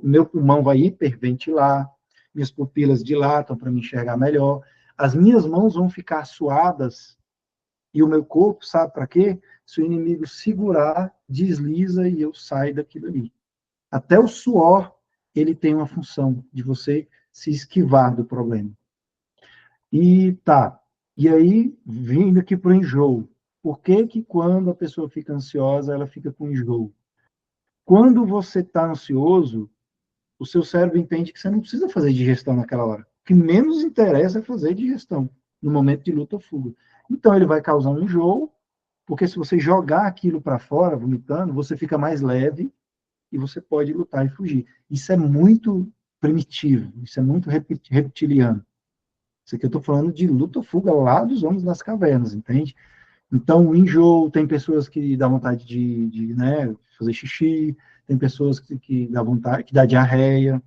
meu pulmão vai hiperventilar, minhas pupilas dilatam para me enxergar melhor, as minhas mãos vão ficar suadas, e o meu corpo, sabe para quê? Se o inimigo segurar, desliza e eu saio daquilo ali. Até o suor, ele tem uma função de você se esquivar do problema. E aí, vindo aqui para o enjoo. por que que quando a pessoa fica ansiosa, ela fica com enjoo? Quando você está ansioso, o seu cérebro entende que você não precisa fazer digestão naquela hora. O que menos interessa é fazer digestão no momento de luta ou fuga. Então, ele vai causar um enjoo, porque se você jogar aquilo para fora, vomitando, você fica mais leve e você pode lutar e fugir. Isso é muito primitivo, isso é muito reptiliano. Isso aqui eu estou falando de luta ou fuga lá dos homens das cavernas, entende? Então, o enjoo, tem pessoas que dá vontade de né, fazer xixi, tem pessoas que dá vontade, que dá diarreia.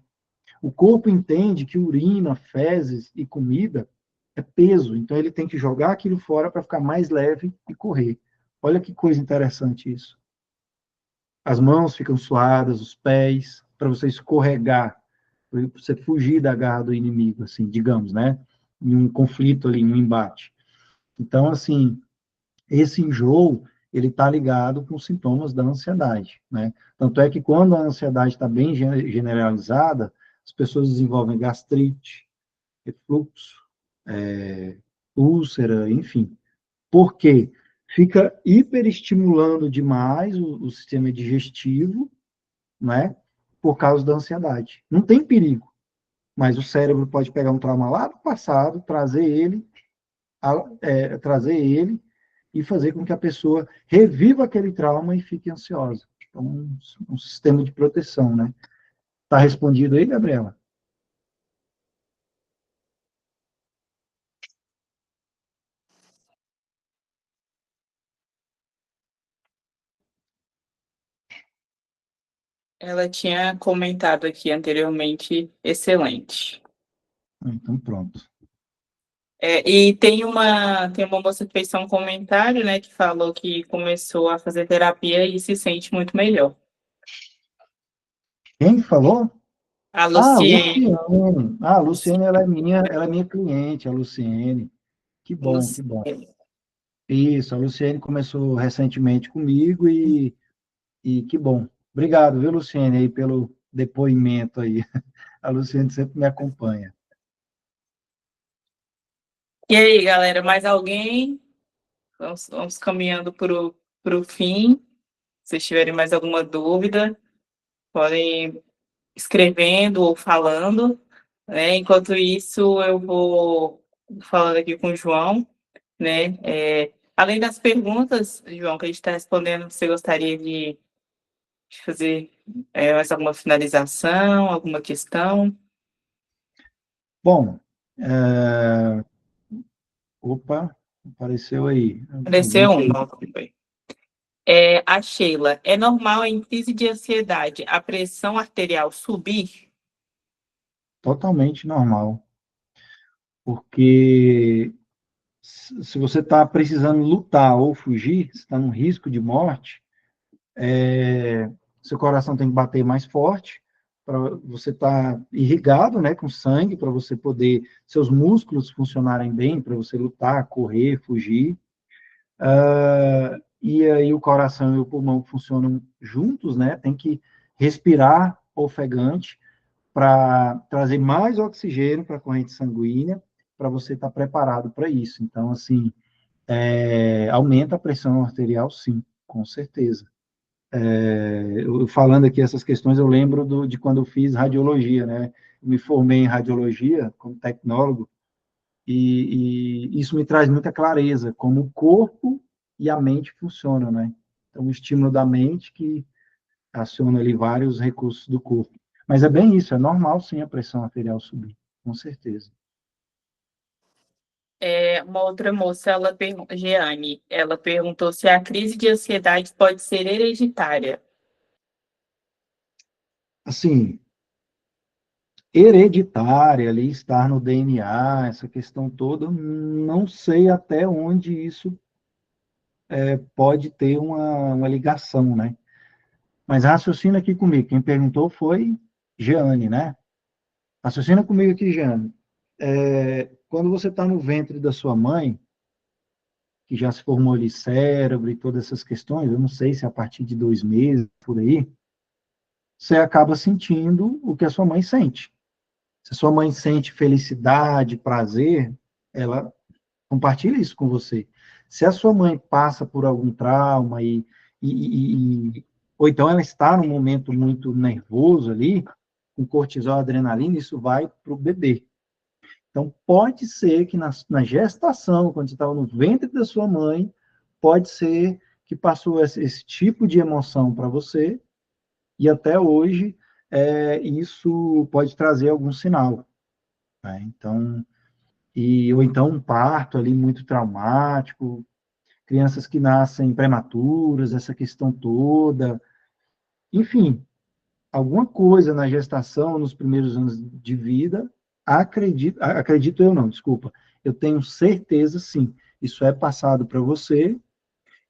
O corpo entende que urina, fezes e comida é peso, então ele tem que jogar aquilo fora para ficar mais leve e correr. Olha que coisa interessante isso. As mãos ficam suadas, os pés, para você escorregar, para você fugir da garra do inimigo, assim, digamos, né? Em um conflito ali, em um embate. Então, assim, esse enjoo, ele está ligado com os sintomas da ansiedade, né? Tanto é que quando a ansiedade está bem generalizada, as pessoas desenvolvem gastrite, refluxo, úlcera, enfim. Por quê? Fica hiperestimulando demais o sistema digestivo, né? Por causa da ansiedade. Não tem perigo, mas o cérebro pode pegar um trauma lá do passado, trazer ele e fazer com que a pessoa reviva aquele trauma e fique ansiosa. Então, um sistema de proteção, né? Tá respondido aí, Gabriela? Ela tinha comentado aqui anteriormente, excelente. Então, pronto. E tem uma moça que fez só um comentário, né, que falou que começou a fazer terapia e se sente muito melhor. Quem falou? A Ah, Luciene. Luciene. Ah, a Luciene, ela é minha cliente, a Luciene. Que bom, que bom. Isso, a Luciene começou recentemente comigo e que bom. Obrigado, viu, Luciene, aí pelo depoimento aí. A Luciene sempre me acompanha. E aí, galera, mais alguém? Vamos caminhando para o fim. Se vocês tiverem mais alguma dúvida, podem escrevendo ou falando, né? Enquanto isso, eu vou falando aqui com o João, né? Além das perguntas, João, que a gente está respondendo, você gostaria de fazer mais alguma finalização, alguma questão? Bom, opa, apareceu aí. Apareceu uma. A Sheila, é normal em crise de ansiedade a pressão arterial subir? Totalmente normal. Porque se você está precisando lutar ou fugir, você está num risco de morte, seu coração tem que bater mais forte, para você estar irrigado, né, com sangue, para você poder, seus músculos funcionarem bem, para você lutar, correr, fugir. E aí o coração e o pulmão funcionam juntos, né, tem que respirar ofegante para trazer mais oxigênio para a corrente sanguínea, para você estar preparado para isso. Então, assim, aumenta a pressão arterial, sim, com certeza. Eu falando aqui essas questões, eu lembro de quando eu fiz radiologia, né? Eu me formei em radiologia como tecnólogo, e isso me traz muita clareza, como o corpo e a mente funcionam, né? Então, o estímulo da mente que aciona ali vários recursos do corpo. Mas é bem isso, é normal sim a pressão arterial subir, com certeza. Uma outra moça, Jeane, ela perguntou se a crise de ansiedade pode ser hereditária. Assim, hereditária, ali, estar no DNA, essa questão toda, não sei até onde isso pode ter uma ligação, né? Mas raciocina aqui comigo. Quem perguntou foi Jeane, né? Raciocina comigo aqui, Jeane. Quando você está no ventre da sua mãe, que já se formou ali cérebro e todas essas questões, eu não sei se é a partir de 2 meses, por aí, você acaba sentindo o que a sua mãe sente. Se a sua mãe sente felicidade, prazer, ela compartilha isso com você. Se a sua mãe passa por algum trauma ou então ela está num momento muito nervoso ali, com cortisol, adrenalina, isso vai para o bebê. Então, pode ser que na gestação, quando você estava no ventre da sua mãe, pode ser que passou esse tipo de emoção para você, e até hoje isso pode trazer algum sinal. Né? Então, ou então um parto ali muito traumático, crianças que nascem prematuras, essa questão toda. Enfim, alguma coisa na gestação, nos primeiros anos de vida, acredito eu não, desculpa, eu tenho certeza, sim, isso é passado para você,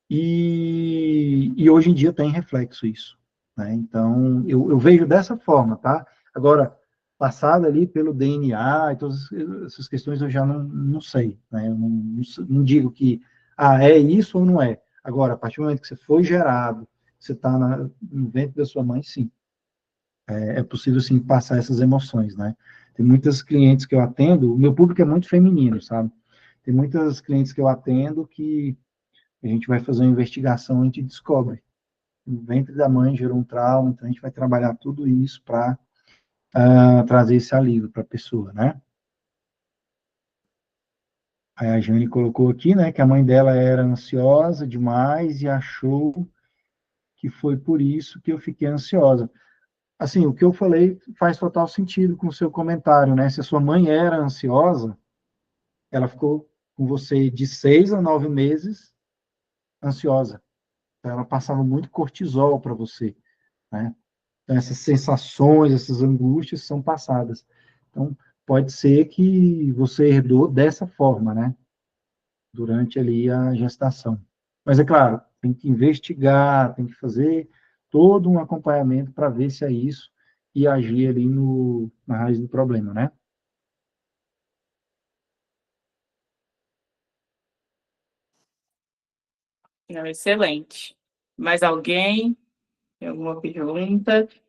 e hoje em dia tem reflexo isso, né? Então, eu vejo dessa forma, tá? Agora, passado ali pelo DNA e todas essas questões eu já não sei, né? Eu não digo que, é isso ou não é. Agora, a partir do momento que você foi gerado, você está no ventre da sua mãe, sim. É possível, sim, passar essas emoções, né? Tem muitas clientes que eu atendo, o meu público é muito feminino, sabe? Tem muitas clientes que eu atendo que a gente vai fazer uma investigação e a gente descobre. No ventre da mãe gerou um trauma, então a gente vai trabalhar tudo isso para trazer esse alívio para a pessoa, né? Aí a Jane colocou aqui, né, que a mãe dela era ansiosa demais e achou que foi por isso que eu fiquei ansiosa. Assim, o que eu falei faz total sentido com o seu comentário, né? Se a sua mãe era ansiosa, ela ficou com você de 6 a 9 meses ansiosa. Então, ela passava muito cortisol para você, né? Então, essas sensações, essas angústias são passadas. Então, pode ser que você herdou dessa forma, né? Durante ali a gestação. Mas, é claro, tem que investigar, tem que fazer todo um acompanhamento para ver se é isso e agir ali na raiz do problema, né? Não, excelente. Mais alguém? Tem alguma pergunta? Deixa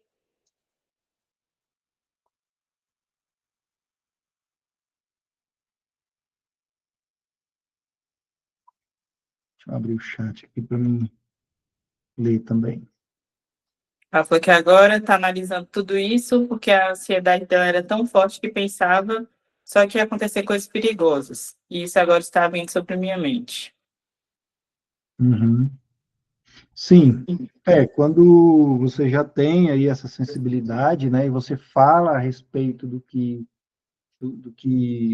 eu abrir o chat aqui para mim ler também. Ela falou que agora está analisando tudo isso porque a ansiedade dela era tão forte que pensava só que ia acontecer coisas perigosas. E isso agora está vindo sobre minha mente. Uhum. Sim, quando você já tem aí essa sensibilidade, né, e você fala a respeito do que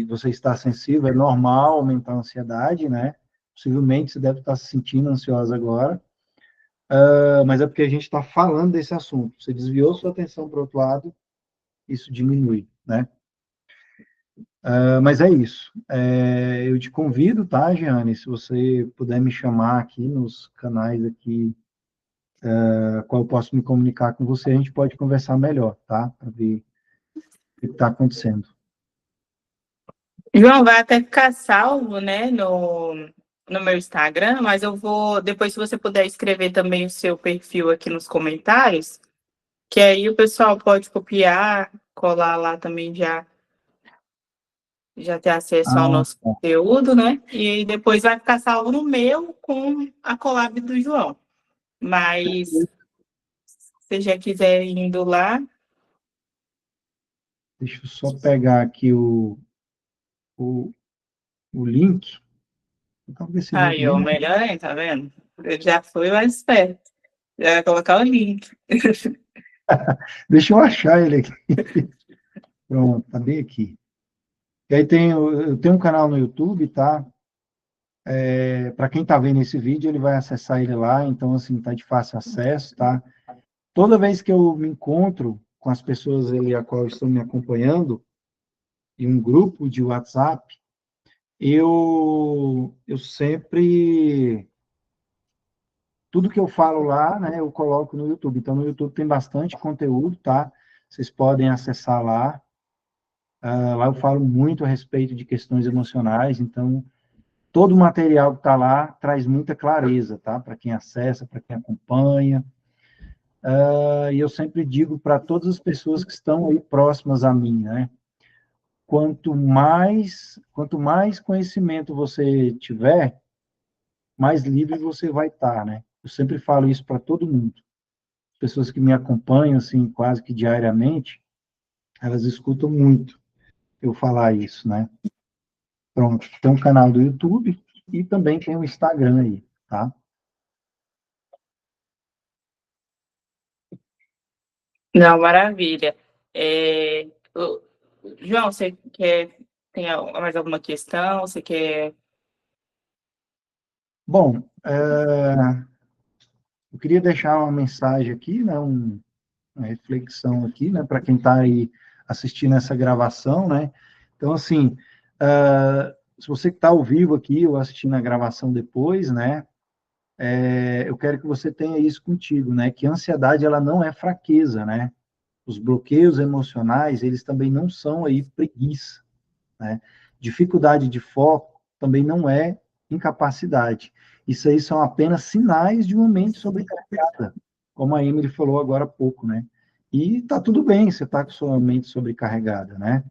você está sensível, é normal aumentar a ansiedade, né? Possivelmente você deve estar se sentindo ansiosa agora, mas é porque a gente está falando desse assunto. Você desviou sua atenção para o outro lado, isso diminui, né? Mas é isso. Eu te convido, tá, Giane, se você puder me chamar aqui nos canais aqui, a qual eu posso me comunicar com você, a gente pode conversar melhor, tá? Para ver o que está acontecendo. João, vai até ficar salvo, né, no meu Instagram, mas eu vou, depois, se você puder escrever também o seu perfil aqui nos comentários, que aí o pessoal pode copiar, colar lá também, já ter acesso ao Ah, nosso conteúdo, né? E depois vai ficar salvo no meu com a collab do João. Mas se você já quiser ir indo lá. deixa eu só pegar aqui o link. Então, esse link Aí, ó, nem... melhor aí, tá vendo? Eu já fui mais esperto. Já vai colocar o link. Deixa eu achar ele aqui. Pronto, tá bem aqui. E aí eu tenho um canal no YouTube, tá? Para quem está vendo esse vídeo, ele vai acessar ele lá, então, assim, tá de fácil acesso, tá? Toda vez que eu me encontro com as pessoas ali a qual estão me acompanhando, em um grupo de WhatsApp, eu sempre, tudo que eu falo lá, né, eu coloco no YouTube. Então, no YouTube tem bastante conteúdo, tá? Vocês podem acessar lá. Lá eu falo muito a respeito de questões emocionais, então, todo o material que está lá traz muita clareza, tá? Para quem acessa, para quem acompanha. E eu sempre digo para todas as pessoas que estão aí próximas a mim, né? Quanto mais conhecimento você tiver, mais livre você vai estar, né? Eu sempre falo isso para todo mundo. As pessoas que me acompanham, assim, quase que diariamente, elas escutam muito eu falar isso, né? Pronto, tem um canal do YouTube e também tem o Instagram aí, tá? Não, maravilha. João, você tem mais alguma questão? Você quer... Bom, eu queria deixar uma mensagem aqui, né? Uma reflexão aqui, né? Para quem está aí assistindo essa gravação, né? Então, assim, se você que está ao vivo aqui ou assistindo a gravação depois, né? Eu quero que você tenha isso contigo, né? Que a ansiedade, ela não é fraqueza, né? Os bloqueios emocionais, eles também não são aí preguiça, né? Dificuldade de foco também não é incapacidade. Isso aí são apenas sinais de uma mente sobrecarregada, como a Emily falou agora há pouco, né? E tá tudo bem, você tá com sua mente sobrecarregada, né?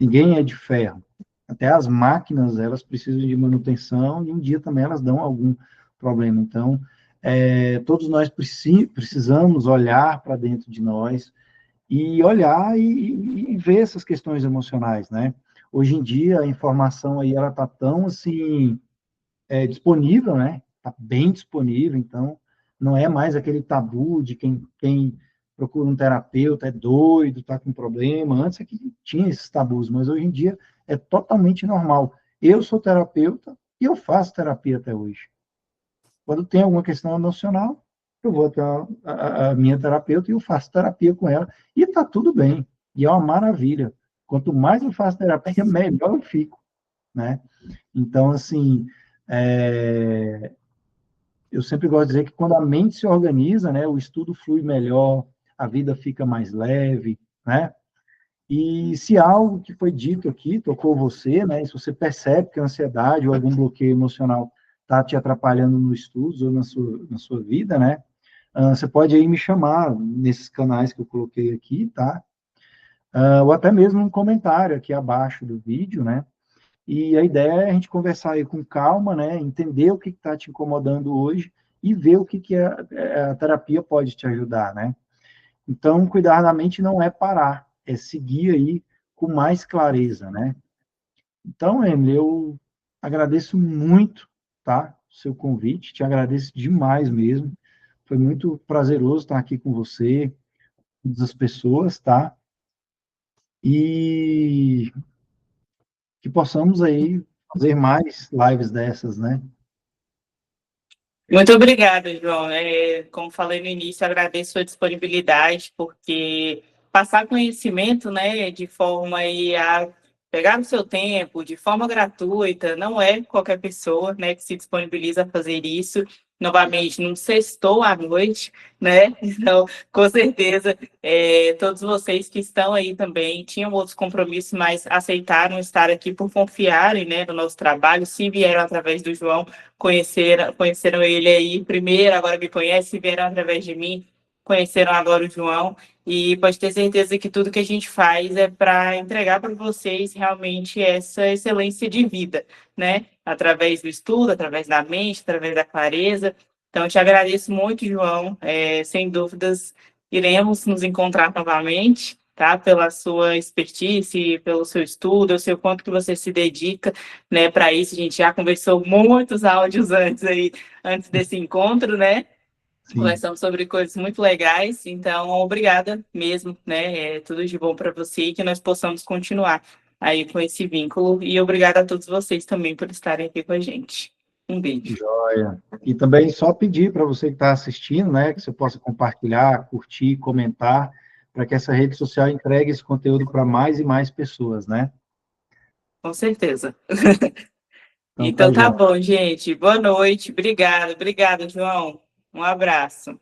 Ninguém é de ferro. Até as máquinas, elas precisam de manutenção e um dia também elas dão algum problema. Então, todos nós precisamos olhar para dentro de nós e olhar e ver essas questões emocionais, né? Hoje em dia, a informação aí, ela tá tão, assim, disponível, né? Tá bem disponível, então, não é mais aquele tabu de quem procura um terapeuta é doido, tá com problema. Antes é que tinha esses tabus, mas hoje em dia é totalmente normal. Eu sou terapeuta e eu faço terapia até hoje. Quando tem alguma questão emocional, eu vou até a minha terapeuta e eu faço terapia com ela. E está tudo bem. E é uma maravilha. Quanto mais eu faço terapia, melhor eu fico, né? Então, assim, eu sempre gosto de dizer que quando a mente se organiza, né, o estudo flui melhor, a vida fica mais leve, né? E se algo que foi dito aqui tocou você, né, e se você percebe que a ansiedade ou algum bloqueio emocional está te atrapalhando no estudos ou na sua vida, né, você pode aí me chamar nesses canais que eu coloquei aqui, tá? Ou até mesmo um comentário aqui abaixo do vídeo, né? E a ideia é a gente conversar aí com calma, né, entender o que está te incomodando hoje e ver o que a terapia pode te ajudar, né? Então, cuidar da mente não é parar, é seguir aí com mais clareza, né? Então, Emily, eu agradeço muito, tá? O seu convite, te agradeço demais mesmo. Foi muito prazeroso estar aqui com você, com todas as pessoas, tá? E que possamos aí fazer mais lives dessas, né? Muito obrigada, João. Como falei no início, agradeço a sua disponibilidade, porque passar conhecimento, né, de forma aí a pegar o seu tempo, de forma gratuita, não é qualquer pessoa, né, que se disponibiliza a fazer isso. Novamente, num sextou à noite, né? Então, com certeza, todos vocês que estão aí também tinham outros compromissos, mas aceitaram estar aqui por confiarem, né, no nosso trabalho, se vieram através do João, conheceram ele aí primeiro, agora me conhecem, vieram através de mim, conheceram agora o João, e pode ter certeza que tudo que a gente faz é para entregar para vocês realmente essa excelência de vida, né? Através do estudo, através da mente, através da clareza. Então, te agradeço muito, João. Sem dúvidas, iremos nos encontrar novamente, tá? Pela sua expertise, pelo seu estudo, eu sei o quanto que você se dedica, né, para isso. A gente já conversou muitos áudios antes desse encontro, né? Sim. Conversamos sobre coisas muito legais, então obrigada mesmo, né? Tudo de bom para você e que nós possamos continuar aí com esse vínculo. E obrigada a todos vocês também por estarem aqui com a gente. Um beijo. Joia. E também só pedir para você que está assistindo, né, que você possa compartilhar, curtir, comentar, para que essa rede social entregue esse conteúdo para mais e mais pessoas, né? Com certeza. Então, Então tá joia. bom, gente. Boa noite. Obrigada, João. Um abraço.